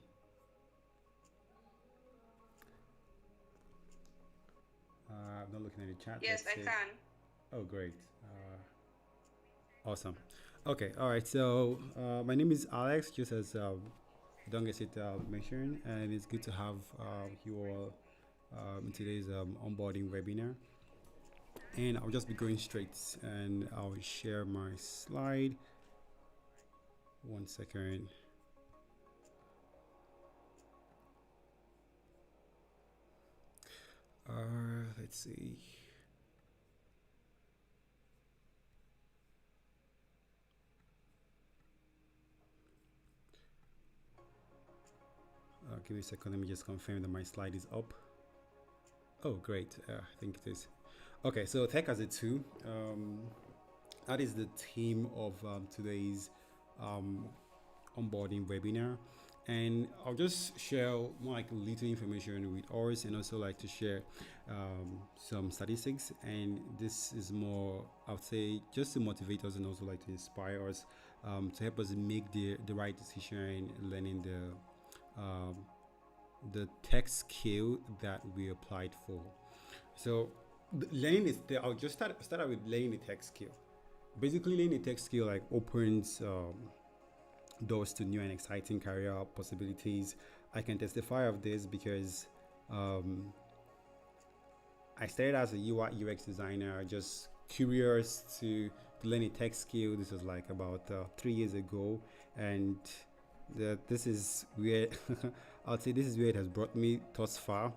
G: I'm not looking at the chat.
B: Yes, I can.
G: Oh, great. Awesome. Okay, all right. So my name is Alex, just as Dungesit mentioned, and it's good to have you all in today's onboarding webinar. And I'll just be going straight, and I'll share my slide. 1 second. Let's see. Give me a second. Let me just confirm that my slide is up. Oh, great. I think it is. Okay, so Tech as a Tool. That is the theme of today's onboarding webinar, and I'll just share more like little information with us, and also like to share some statistics. And this is more, I would say, just to motivate us and also like to inspire us, to help us make the right decision, learning the tech skill that we applied for. So learning is I'll just start out with learning the tech skill. Basically, learning the tech skill like opens doors to new and exciting career possibilities. I can testify of this because I started as a UI UX designer, just curious to learn a tech skill. This was like about 3 years ago, and this is where I'll say this is where it has brought me thus far,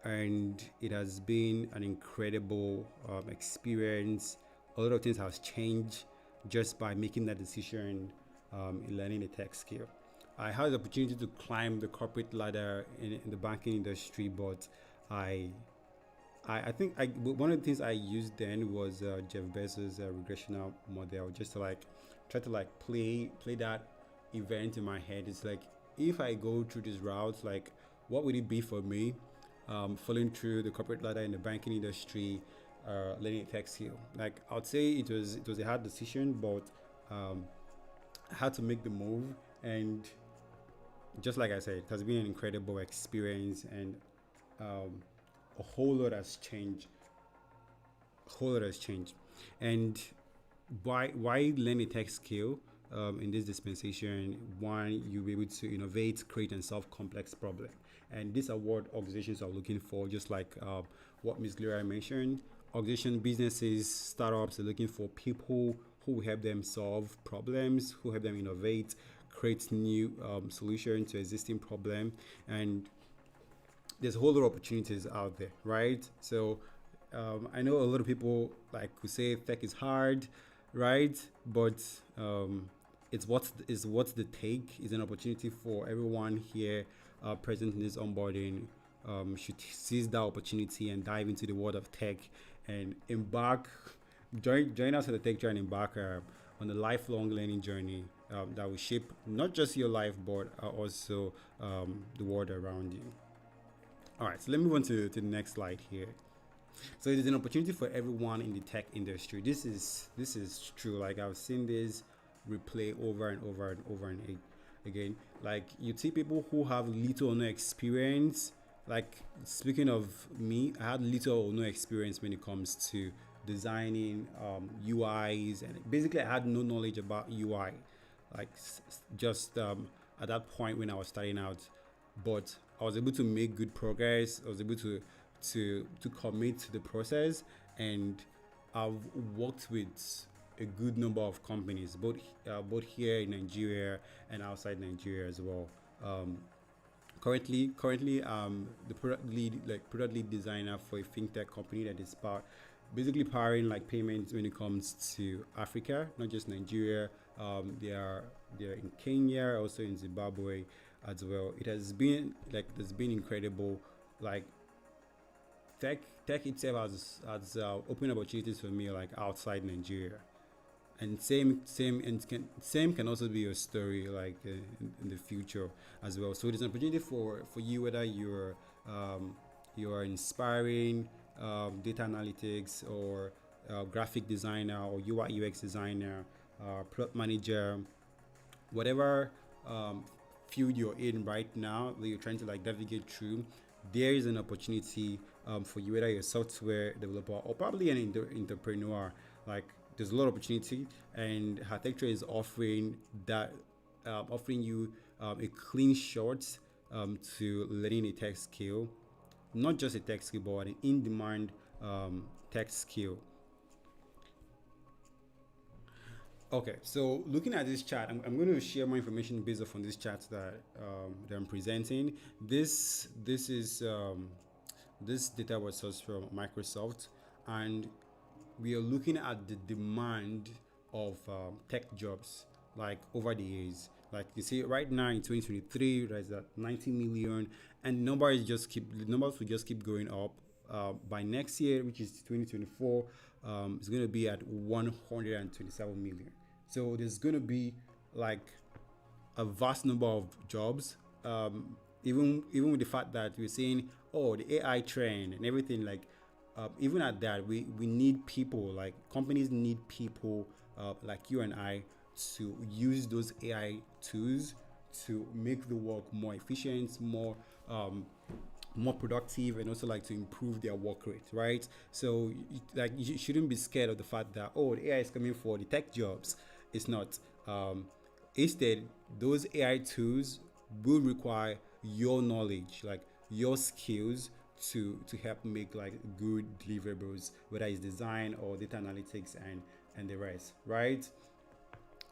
G: and it has been an incredible experience. A lot of things has changed just by making that decision in learning a tech skill. I had the opportunity to climb the corporate ladder in the banking industry, but I think one of the things I used then was Jeff Bezos' regressional model, just to like try to like play that event in my head. It's like, if I go through this route, like what would it be for me, falling through the corporate ladder in the banking industry, learning a tech skill. Like I would say it was a hard decision, but I had to make the move, and just like I said, it has been an incredible experience, and a whole lot has changed. And why learn a tech skill in this dispensation? One, you'll be able to innovate, create, and solve complex problems. And this are what organizations are looking for, just like what Ms. Gloria mentioned. Organization, businesses, startups are looking for people who help them solve problems, who help them innovate, create new solutions to existing problem. And there's a whole lot of opportunities out there, right? So I know a lot of people like who say tech is hard, right? But it's what's the take is an opportunity for everyone here present in this onboarding should seize that opportunity and dive into the world of tech and join us at the Tech Trail and embark on a lifelong learning journey that will shape not just your life but also the world around you. All right, so let me move on to the next slide here. So it is an opportunity for everyone in the tech industry. This is true. Like I've seen this replay over and over and over and again. Like you see people who have little or no experience. Like speaking of me, I had little or no experience when it comes to designing UIs, and basically I had no knowledge about UI. Like just at that point when I was starting out, but I was able to make good progress. I was able to commit to the process, and I've worked with a good number of companies, both here in Nigeria and outside Nigeria as well. Currently, the product lead designer for a fintech company that is basically powering like payments when it comes to Africa, not just Nigeria. They are in Kenya, also in Zimbabwe as well. There's been incredible. Like tech itself has opened opportunities for me like outside Nigeria, and same can also be your story like in the future as well. So there's an opportunity for you, whether you're inspiring data analytics or graphic designer or UI UX designer, product manager, whatever field you're in right now that you're trying to like navigate through. There is an opportunity for you, whether you're a software developer or probably an entrepreneur. Like there's a lot of opportunity, and HerTechTrail is offering you a clean shot to learning a tech skill, not just a tech skill, but an in-demand tech skill. Okay, so looking at this chart, I'm going to share more information based off on this chart that I'm presenting. This data was sourced from Microsoft, and we are looking at the demand of tech jobs like over the years. Like you see right now in 2023, there's at 90 million, and numbers will just keep going up. By next year, which is 2024, it's going to be at 127 million. So there's going to be like a vast number of jobs. Even with the fact that we're saying, oh, the AI trend and everything, like even at that, we need people. Like companies need people like you and I to use those AI tools to make the work more efficient, more productive, and also like to improve their work rate, right? So like you shouldn't be scared of the fact that, oh, the AI is coming for the tech jobs. It's not. Instead, those AI tools will require your knowledge, like your skills to help make like good deliverables, whether it's design or data analytics and the rest, right?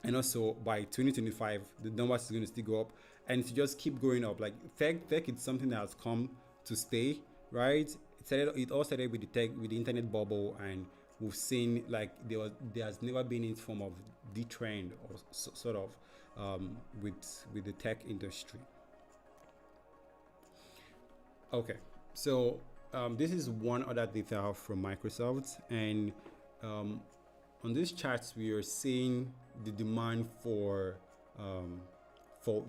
G: And also by 2025, the numbers is going to still go up, and to just keep going up. Like tech is something that has come to stay, right? It all started with the internet bubble, and we've seen like there has never been any form of detrend or sort of with the tech industry. Okay, so this is one other data from Microsoft, and on these charts we are seeing the demand for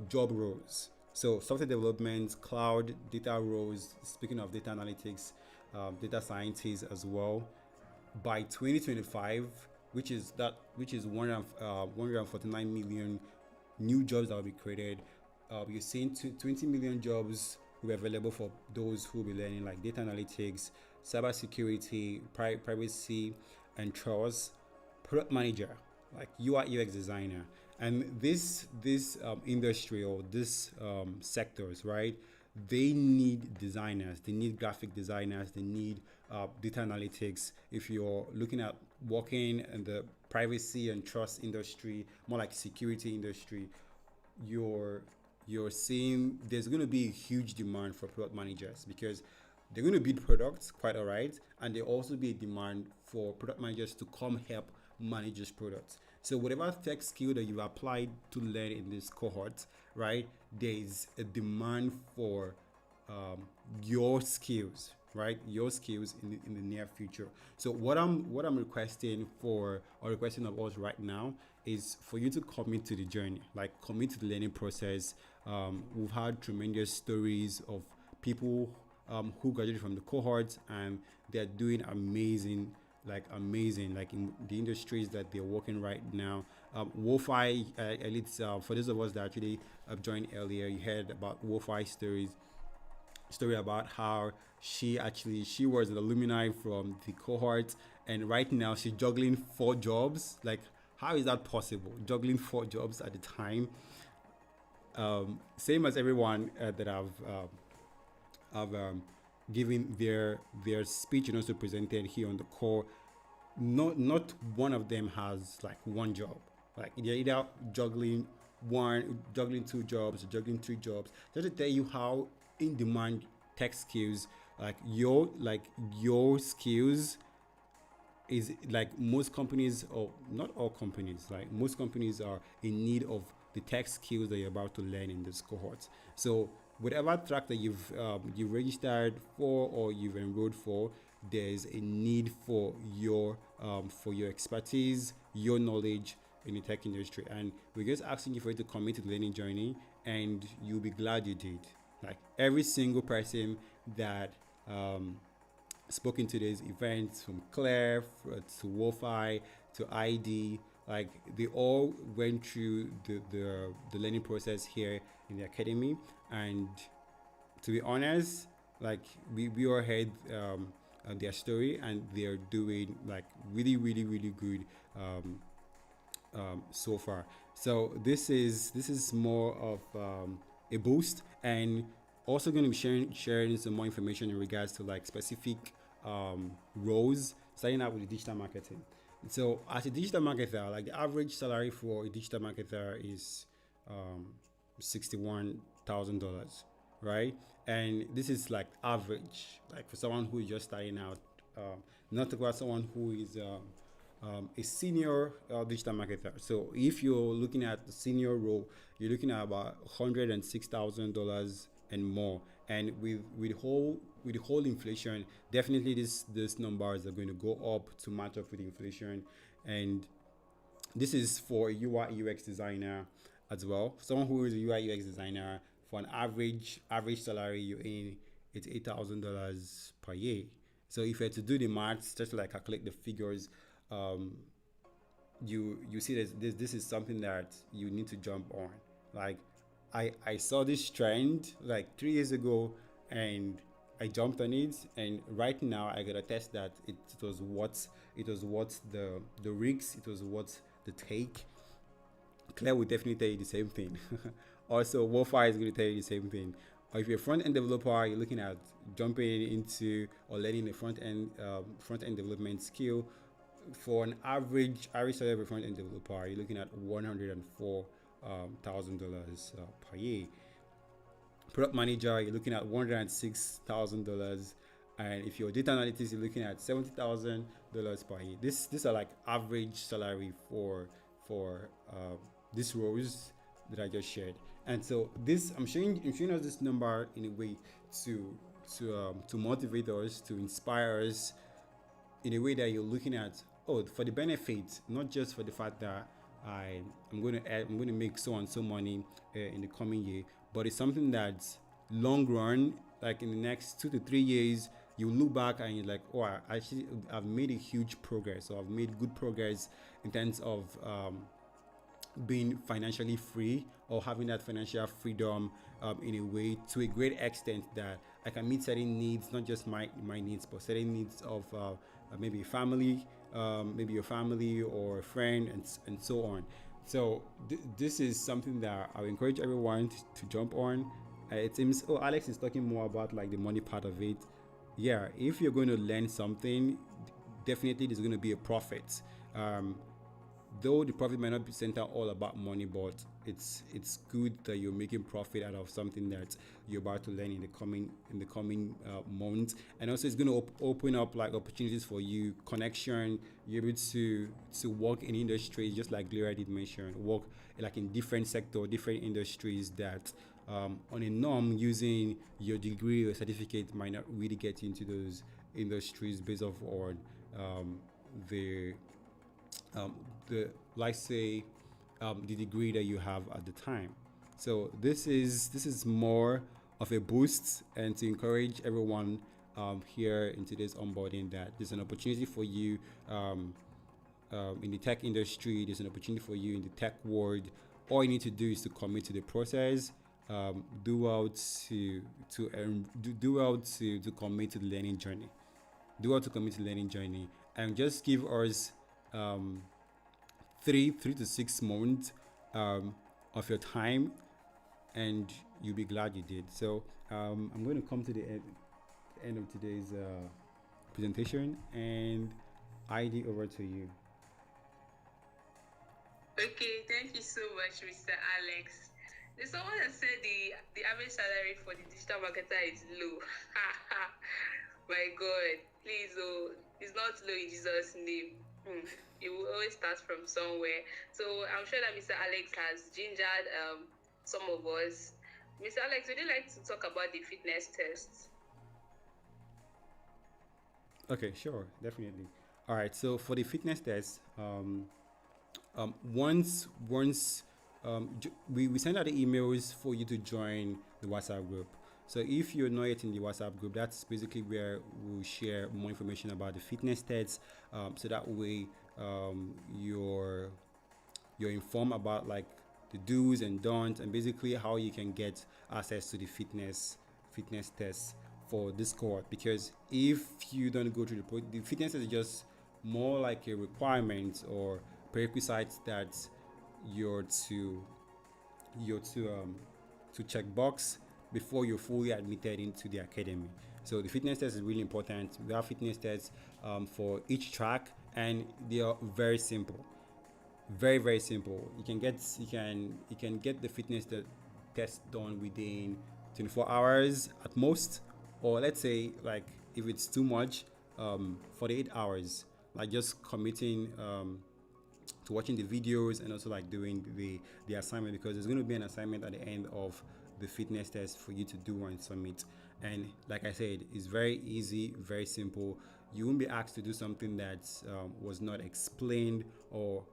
G: job roles. So software development, cloud, data roles. Speaking of data analytics, data scientists as well. By 2025, which is 149 million new jobs that will be created. You're seeing 20 million jobs will be available for those who will be learning like data analytics, cybersecurity, privacy, and trust. Product manager, like UI UX designer, and this industry or this sectors, right? They need designers, they need graphic designers, they need data analytics. If you're looking at working in the privacy and trust industry, more like security industry, you're seeing there's going to be a huge demand for product managers, because they're going to build products quite all right, and there also be a demand for product managers to come help manage those products. So whatever tech skill that you've applied to learn in this cohort, right, there is a demand for your skills, right? Your skills in the near future. So what I'm requesting of us right now is for you to commit to the journey, like commit to the learning process. We've had tremendous stories of people who graduated from the cohort, and they're doing amazing, like in the industries that they're working right now. Wofi, at least for those of us that actually joined earlier, you heard about Wofi story about how she was an alumni from the cohort, and right now she's juggling 4 jobs. Like, how is that possible, juggling 4 jobs at a time? Same as everyone that I've given their speech and also presented here on the call. Not one of them has like one job. Like, they're either juggling 2 jobs, or juggling 3 jobs. Just to tell you how in demand tech skills, like your skills is, like, most companies, or not all companies, like most companies are in need of the tech skills that you're about to learn in this cohort. So whatever track that you've registered for or you've enrolled for, there's a need for your expertise, your knowledge in the tech industry, and we're just asking you for you to commit to the learning journey, and you'll be glad you did. Like, every single person that spoke in today's event, from Claire to Wofi to ID, like, they all went through the learning process here in the academy. And to be honest, like, we all heard their story, and they're doing like really, really, really good so far. So this is more of a boost, and also going to be sharing some more information in regards to like specific roles, starting out with digital marketing. So as a digital marketer, like, the average salary for a digital marketer is $61,000, right? And this is like average, like for someone who is just starting out, not about someone who is a senior digital marketer. So if you're looking at the senior role, you're looking at about $106,000 and more. And with the whole inflation, definitely these numbers are going to go up to match up with inflation. And this is for a UI UX designer as well. Someone who is a UI UX designer, for an average salary, you're in, it's $8,000 per year. So if you had to do the maths, just to like calculate the figures, you see this is something that you need to jump on. Like, I saw this trend like 3 years ago, and I jumped on it, and right now I gotta test that it was what the risks, it was what the take. Claire will definitely tell you the same thing. Also, Wofi is going to tell you the same thing. Or if you're a front-end developer, you're looking at jumping into or learning a front-end development skill, for an average salary of a front-end developer, you're looking at $104,000 per year. Product manager, you're looking at $106,000, and if you're a data analytics, you're looking at $70,000 per year. These are like average salary for these roles that I just shared. And so this, I'm showing us this number in a way to motivate us, to inspire us, in a way that you're looking at, for the benefits, not just for the fact that I'm going to make so and so money in the coming year, but it's something that's long run. Like, in the next 2 to 3 years, you look back and you're like, I've made a huge progress, or I've made good progress in terms of being financially free, or having that financial freedom in a way, to a great extent, that I can meet certain needs, not just my needs, but certain needs of maybe a family, maybe your family or a friend, and so on. So this is something that I would encourage everyone to jump on. It seems, Alex is talking more about like the money part of it. Yeah, if you're going to learn something, definitely there's going to be a profit. Though the profit might not be centered all about money, but it's good that you're making profit out of something that you're about to learn in the coming months. And also, it's going to open up like opportunities for you, connection. You're able to work in industries, just like Gloria did mention, work like in different sectors, different industries that on a norm, using your degree or certificate might not really get you into those industries based off on um, the um, the let's say the degree that you have at the time. So this is more of a boost and to encourage everyone here in today's onboarding that there's an opportunity for you in the tech industry. There's an opportunity for you in the tech world. All you need to do is to commit to the process. Do well to commit to the learning journey. Do well to commit to the learning journey, and just give us um, three to 6 months of your time, and you'll be glad you did. So I'm going to come to the end of today's presentation, and ID over to you.
B: Okay, thank you so much, Mr. Alex. There's someone that said the average salary for the digital marketer is low. My God, please, oh, it's not low in Jesus' name. It will always start from somewhere. So I'm sure that Mr. Alex has gingered some of us. Mr. Alex, would you like to talk about the fitness test?
G: Okay, sure, definitely. All right, so for the fitness test, once we send out the emails for you to join the WhatsApp group. So if you're not yet in the WhatsApp group, that's basically where we'll share more information about the fitness tests. So that way, you're informed about like the do's and don'ts, and basically how you can get access to the fitness tests for this cohort. Because if you don't go through the fitness test is just more like a requirement or prerequisites that you're to check box before you're fully admitted into the academy. So the fitness test is really important. We have fitness tests for each track, and they are very simple, very simple. You can get the fitness test done within 24 hours at most, or let's say like if it's too much, 48 hours. Like just committing to watching the videos and also like doing the assignment, because there's going to be an assignment at the end of the fitness test for you to do and submit. And like I said, it's very easy, very simple. You won't be asked to do something that was not explained or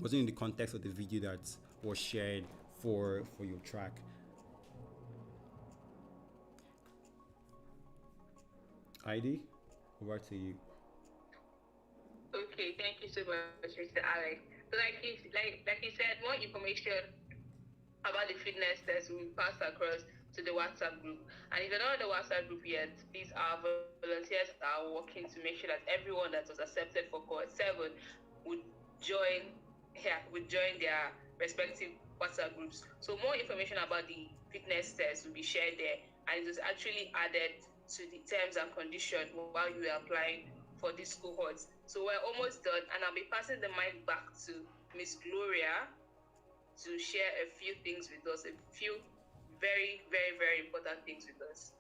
G: wasn't in the context of the video that was shared for your track. ID, over to you.
B: Okay, thank you so much, Mr. Alex. So like you said, more information about the fitness test will be passed across to the WhatsApp group. And if you're not in the WhatsApp group yet, these our volunteers are working to make sure that everyone that was accepted for cohort 7 would join their respective WhatsApp groups. So more information about the fitness test will be shared there, and it was actually added to the terms and conditions while you were applying for this cohort. So we're almost done, and I'll be passing the mic back to Miss Gloria to share a few things with us, a few very important things with us.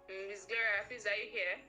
B: Miss Gloria, please, are you here?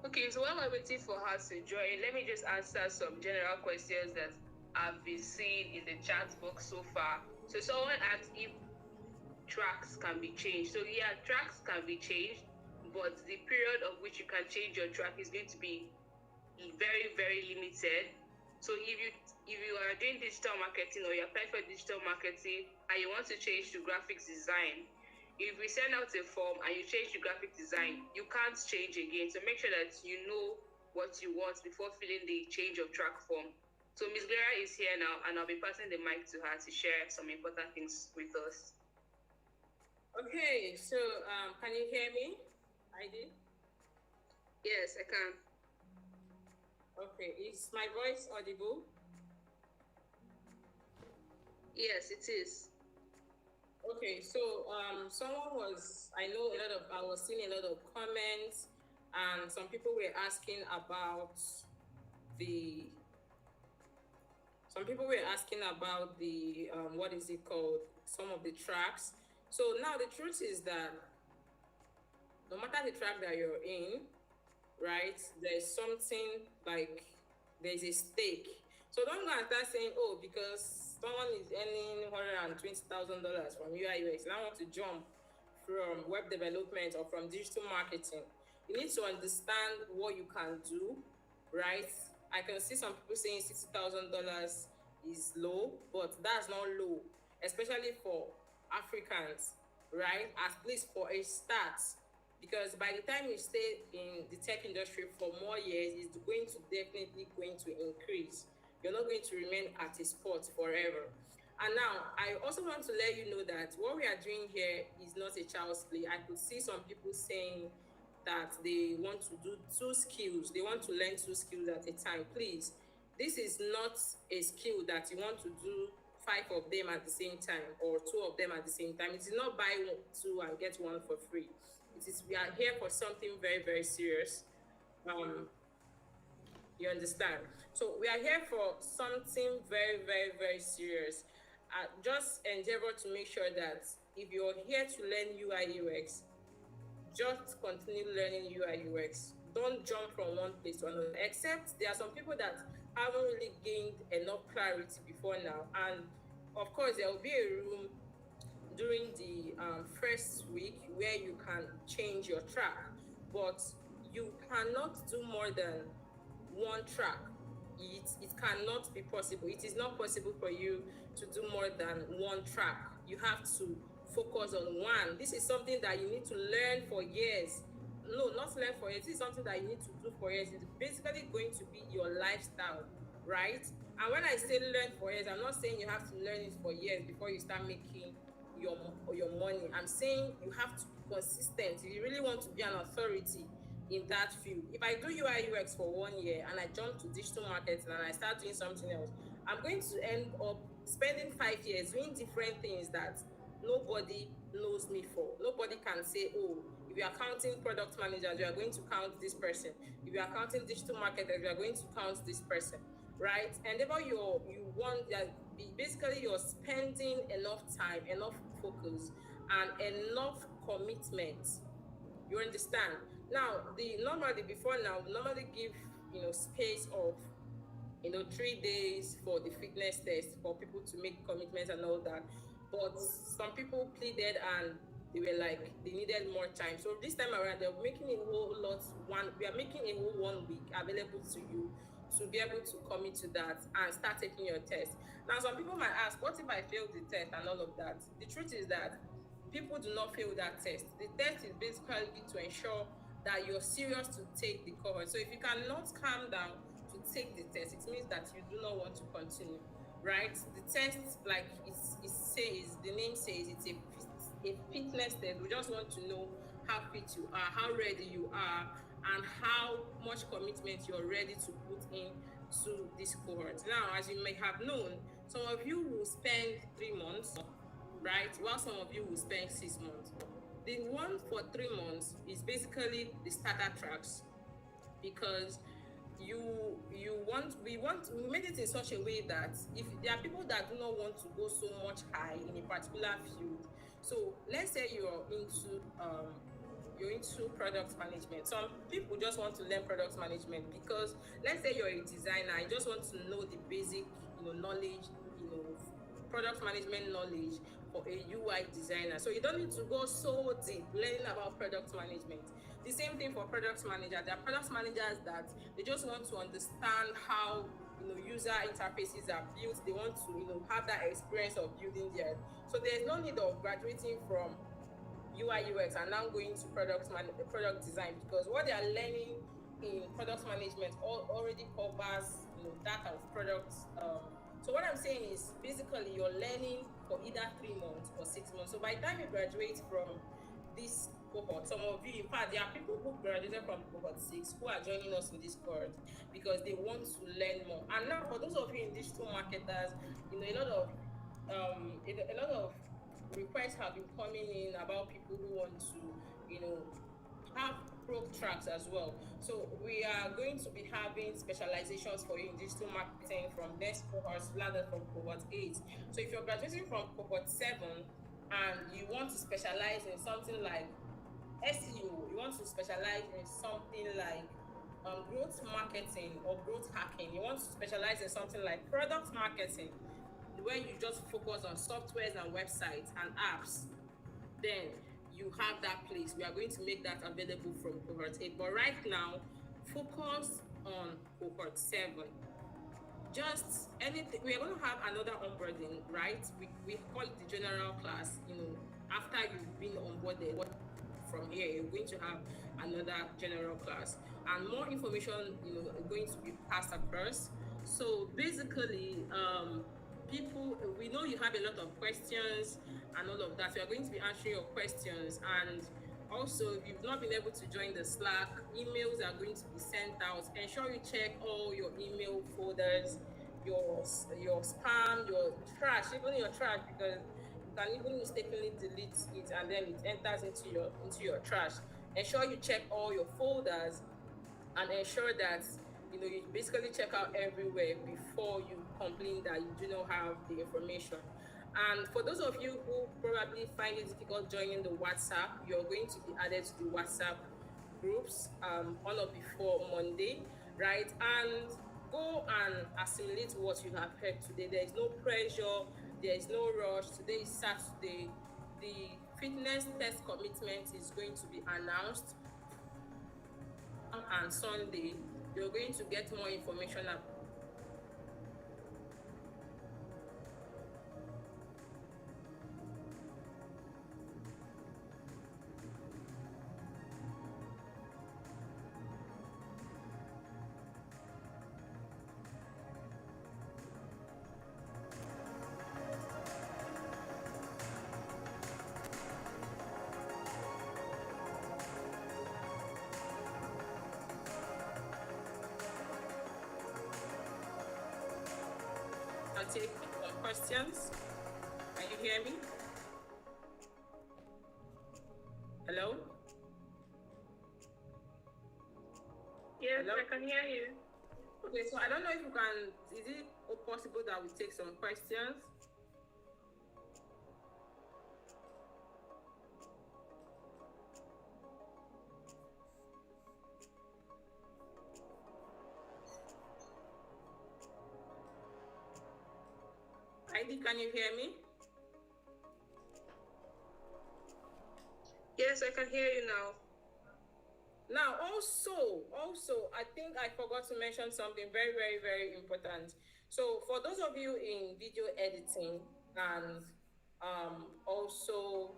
B: Okay, so while we're waiting for her to join, let me just answer some general questions that I've been seeing in the chat box so far. So someone asked if tracks can be changed. So yeah, tracks can be changed, but the period of which you can change your track is going to be very limited. So if you are doing digital marketing or you're applying for digital marketing and you want to change to graphics design, if we send out a form and you change to graphic design, you can't change again. So make sure that you know what you want before filling the change of track form. So Miss Gloria is here now, and I'll be passing the mic to her to share some important things with us.
F: Okay, so can you hear me, Heidi?
B: Yes, I can.
F: Okay, is my voice audible?
B: Yes, it is.
F: Okay, so I was seeing a lot of comments, and some people were asking about the what is it called, some of the tracks. So now the truth is that no matter the track that you're in, right, there's something like there's a stake. So don't go and start saying, oh, because someone is earning $120,000 from UI UX, and I want to jump from web development or from digital marketing. You need to understand what you can do, right? I can see some people saying $60,000 is low, but that's not low, especially for Africans, right? At least for a start. Because by the time you stay in the tech industry for more years, it's definitely going to increase. You're not going to remain at a spot forever. And now, I also want to let you know that what we are doing here is not a child's play. I could see some people saying that they want to do 2 skills. They want to learn 2 skills at a time. Please, this is not a skill that you want to do 5 of them at the same time or 2 of them at the same time. It is not buy 2 and get 1 for free. We are here for something very, very serious. You understand? So we are here for something very, very, very serious. Just endeavor to make sure that if you're here to learn UI UX, just continue learning UI UX. Don't jump from one place to another, except there are some people that haven't really gained enough clarity before now. And of course, there will be a room during the first week where you can change your track, but you cannot do more than 1 track. It cannot be possible. It is not possible for you to do more than 1 track. You have to focus on 1. This is something that you need to learn for years. No, not learn for years. This is something that you need to do for years. It's basically going to be your lifestyle, right? And when I say learn for years, I'm not saying you have to learn it for years before you start making your money. I'm saying you have to be consistent. If you really want to be an authority in that field. If I do UI UX for 1 year and I jump to digital marketing and I start doing something else, I'm going to end up spending 5 years doing different things that nobody knows me for. Nobody can say, oh, if you are counting product managers, you are going to count this person. If you are counting digital marketers, you are going to count this person, right? And therefore you want that, basically you're spending enough time, enough focus, and enough commitment. You understand? Now, normally give space of 3 days for the fitness test for people to make commitments and all that. But some people pleaded and they were like they needed more time. So this time around, they're making a whole lot. We are making a whole 1 week available to you to be able to commit to that and start taking your test. Now, some people might ask, what if I fail the test and all of that? The truth is that people do not fail that test. The test is basically to ensure that you're serious to take the cohort. So if you cannot calm down to take the test, it means that you do not want to continue, right? The test, like the name says, it's a fitness test. We just want to know how fit you are, how ready you are, and how much commitment you're ready to put in to this cohort. Now, as you may have known, some of you will spend 3 months, right? While some of you will spend 6 months. The one for 3 months is basically the starter tracks, because we made it in such a way that if there are people that do not want to go so much high in a particular field. So let's say you're into product management. Some people just want to learn product management because let's say you're a designer, you just want to know the basic knowledge, product management knowledge for a UI designer. So you don't need to go so deep learning about product management. The same thing for product managers. There are product managers that they just want to understand how user interfaces are built. They want to have that experience of building there. So there's no need of graduating from UI UX and now going to product design, because what they are learning in product management already covers data of products. So what I'm saying is basically you're learning for either 3 months or 6 months. So by the time you graduate from this cohort, some of you, in fact, there are people who graduated from cohort 6 who are joining us in this cohort because they want to learn more. And now for those of you in digital marketers, a lot of requests have been coming in about people who want to, have pro tracks as well. So we are going to be having specializations for you in digital marketing from next cohort, rather from cohort 8. So if you're graduating from cohort 7 and you want to specialize in something like SEO, you want to specialize in something like growth marketing or growth hacking, you want to specialize in something like product marketing, where you just focus on softwares and websites and apps, then you have that place. We are going to make that available from cohort 8. But right now, focus on cohort 7. Just anything. We are going to have another onboarding, right? We call it the general class. After you've been onboarded from here, you're going to have another general class. And more information, is going to be passed across. So basically, we know you have a lot of questions and all of that. We are going to be answering your questions. And also, if you've not been able to join the Slack, emails are going to be sent out. Ensure you check all your email folders, your spam, your trash, even your trash, because you can even mistakenly delete it and then it enters into your trash. Ensure you check all your folders and ensure that you basically check out everywhere before you complain that you do not have the information. And for those of you who probably find it difficult joining the WhatsApp, you're going to be added to the WhatsApp groups on or before Monday, right? And go and assimilate what you have heard today. There is no pressure, there is no rush. Today is Saturday. The fitness test commitment is going to be announced on Sunday. You're going to get more information about I'll take questions. Can you hear me? Hello?
B: Yes,
F: Hello?
B: I can hear you.
F: Okay, so I don't know if you can, is it possible that we take some questions? Heidi, can you hear me?
B: Yes, I can hear you now.
F: Now, also, I think I forgot to mention something very, very, very important. So for those of you in video editing and also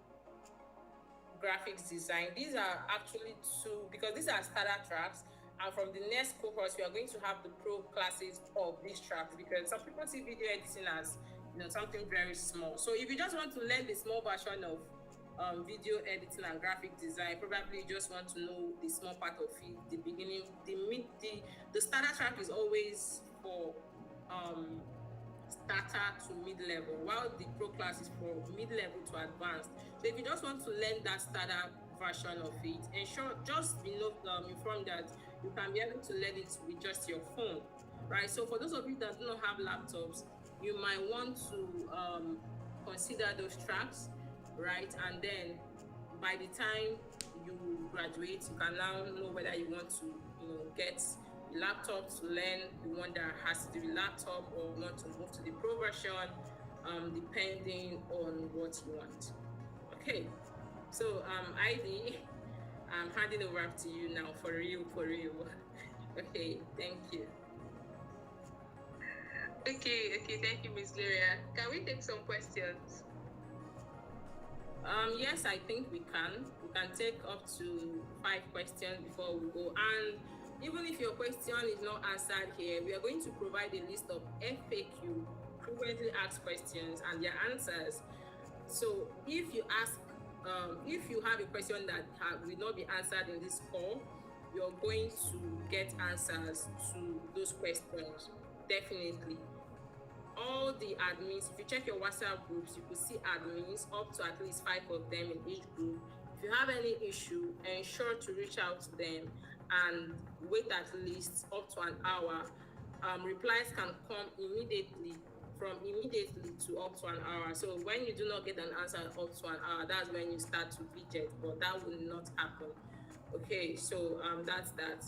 F: graphics design, these are actually two, because these are starter tracks. And from the next cohorts, we are going to have the pro classes of these tracks, because some people see video editing as something very small. So if you just want to learn the small version of video editing and graphic design, probably you just want to know the small part of it, the beginning, the starter track is always for starter to mid-level, while the pro class is for mid-level to advanced. So if you just want to learn that starter version of it, ensure just be informed that you can be able to learn it with just your phone, right? So for those of you that do not have laptops, you might want to consider those tracks, right? And then by the time you graduate, you can now know whether you want to get a laptop to learn the one that has to do with laptop, or you want to move to the pro version, depending on what you want. Okay, so Ivy, I'm handing over to you now, for real. Okay, thank you.
B: Okay, thank you, Ms. Gloria. Can we take some questions?
F: Yes, I think we can. We can take up to 5 questions before we go. And Even if your question is not answered here, we are going to provide a list of FAQ, frequently asked questions, and their answers. So if you have a question that will not be answered in this call, you're going to get answers to those questions, definitely. All the admins, if you check your WhatsApp groups, you could see admins, up to at least 5 of them in each group. If you have any issue, ensure to reach out to them and wait at least up to an hour. Replies can come immediately to up to an hour. So when you do not get an answer up to an hour, that's when you start to fidget, but that will not happen. Okay, so that's that.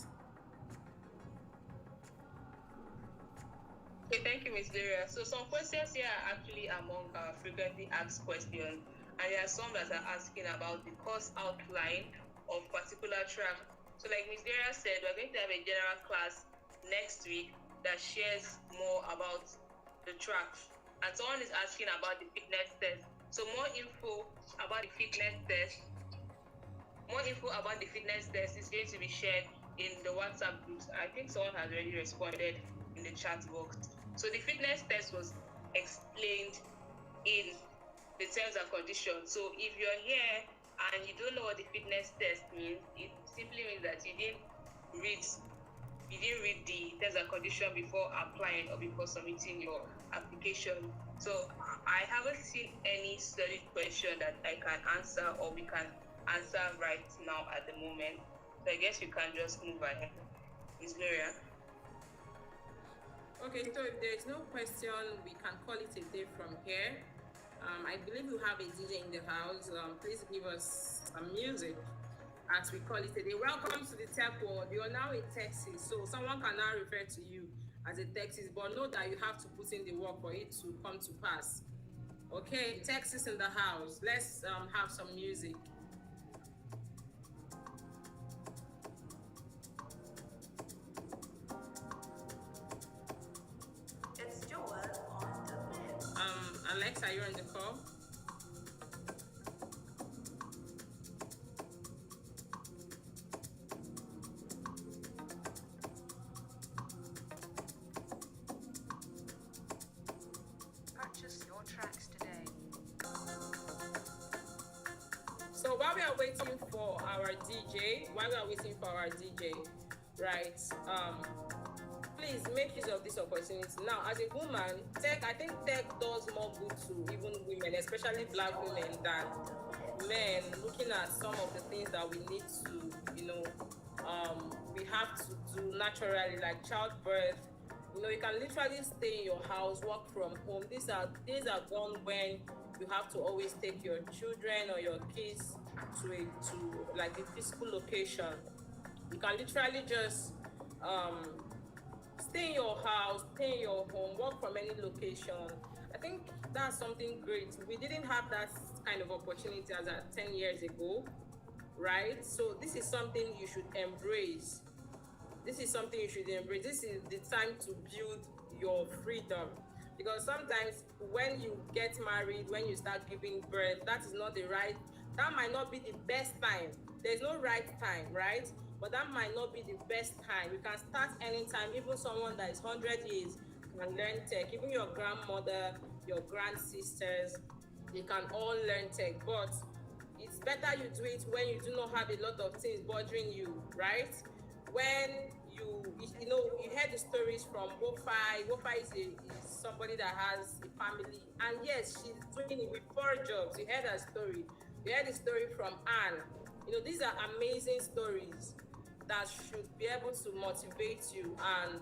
B: Okay, thank you, Ms. Daria. So some questions here are actually among our frequently asked questions, and there are some that are asking about the course outline of particular track. So like Ms. Daria said, we're going to have a general class next week that shares more about the track. And someone is asking about the fitness test. So more info about the fitness test is going to be shared in the WhatsApp groups. I think someone has already responded in the chat box. So the fitness test was explained in the terms and conditions. So if you're here and you don't know what the fitness test means, it simply means that you didn't read the terms and conditions before applying or before submitting your application. So I haven't seen any studied question that I can answer or we can answer right now at the moment. So I guess you can just move ahead. Ms. Gloria.
F: Okay, so if there's no question, we can call it a day from here. I believe you have a DJ in the house. Please give us some music as we call it a day. Welcome to the tech world. You are now in Texas, so someone can now refer to you as a Texas, but know that you have to put in the work for it to come to pass. Okay, Texas in the house. Let's have some music.
E: It's Joel on the mix.
F: Alexa, you're on the call.
E: Purchase your tracks today.
F: So while we are waiting for our DJ, right? Please make use of this opportunity. Now, as a woman, I think tech does more good to even women, especially Black women, than men. Looking at some of the things that we need to, we have to do naturally, like childbirth. You can literally stay in your house, work from home. These are gone when you have to always take your children or your kids to like a physical location. You can literally just stay in your house, stay in your home, work from any location. I think that's something great. We didn't have that kind of opportunity as at 10 years ago, right? So this is something you should embrace. This is the time to build your freedom. Because sometimes when you get married, when you start giving birth, that might not be the best time. There's no right time, right? But that might not be the best time. You can start anytime. Even someone that is 100 years can learn tech. Even your grandmother, your grand sisters, they can all learn tech. But it's better you do it when you do not have a lot of things bothering you, right? When you heard the stories from Wofi. Wofi is somebody that has a family, and yes, she's doing it with 4 jobs. You heard her story. You heard the story from Anne. These are amazing stories that should be able to motivate you and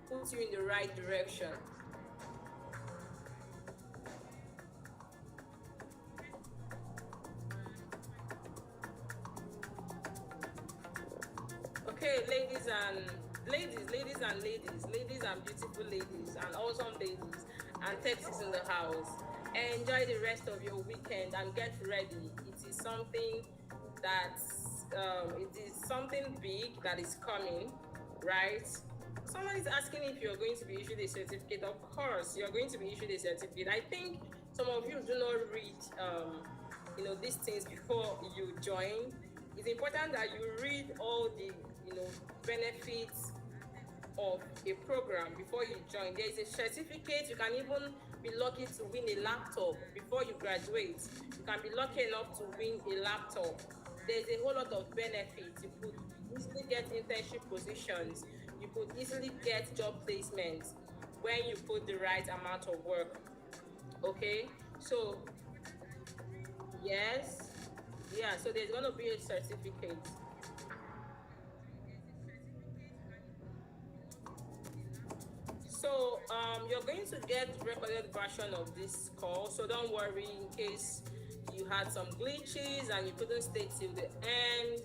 F: put you in the right direction. Okay, ladies and beautiful ladies and awesome ladies and Texas in the house, enjoy the rest of your weekend and get ready. It is something big that is coming, right? Someone is asking if you're going to be issued a certificate. Of course, you're going to be issued a certificate. I think some of you do not read, these things before you join. It's important that you read all the, benefits of a program before you join. There is a certificate. You can even be lucky to win a laptop before you graduate. You can be lucky enough to win a laptop. There's a whole lot of benefits. You could easily get internship positions. You could easily get job placements when you put the right amount of work. Okay, so yes, yeah, so there's going to be a certificate. So you're going to get recorded version of this call, so don't worry in case you had some glitches and you couldn't stay till the end.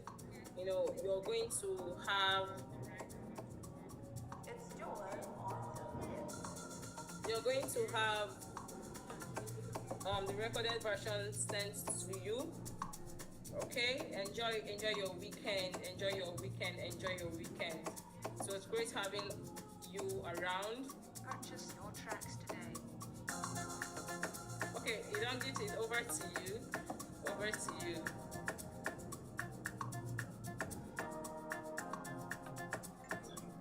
F: You're going to have
E: It's Joel on the mix.
F: you're going to have the recorded version sent to you. Okay, enjoy your weekend, enjoy your weekend. So it's great having you around.
E: Purchase your tracks today.
F: Okay, Idangit, over to you.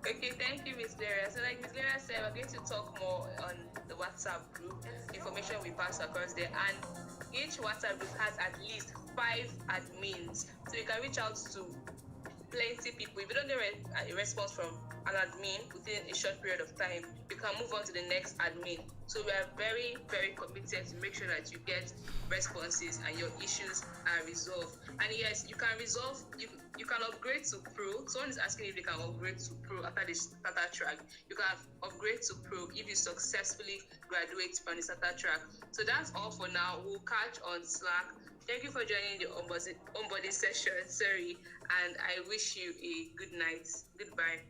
B: Okay, thank you, Miss Lyra. So like Miss Lyra said, we're going to talk more on the WhatsApp group. Information we pass across there, and each WhatsApp group has at least 5 admins. So you can reach out to plenty people. If you don't get a response from an admin within a short period of time, you can move on to the next admin. So we are very, very committed to make sure that you get responses and your issues are resolved. And yes, you can resolve, you can upgrade to Pro. Someone is asking if they can upgrade to Pro after the starter track. You can upgrade to Pro if you successfully graduate from the starter track. So that's all for now. We'll catch on Slack. Thank you for joining the onboarding session, sorry, and I wish you a good night. Goodbye.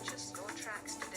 E: Purchase your tracks today.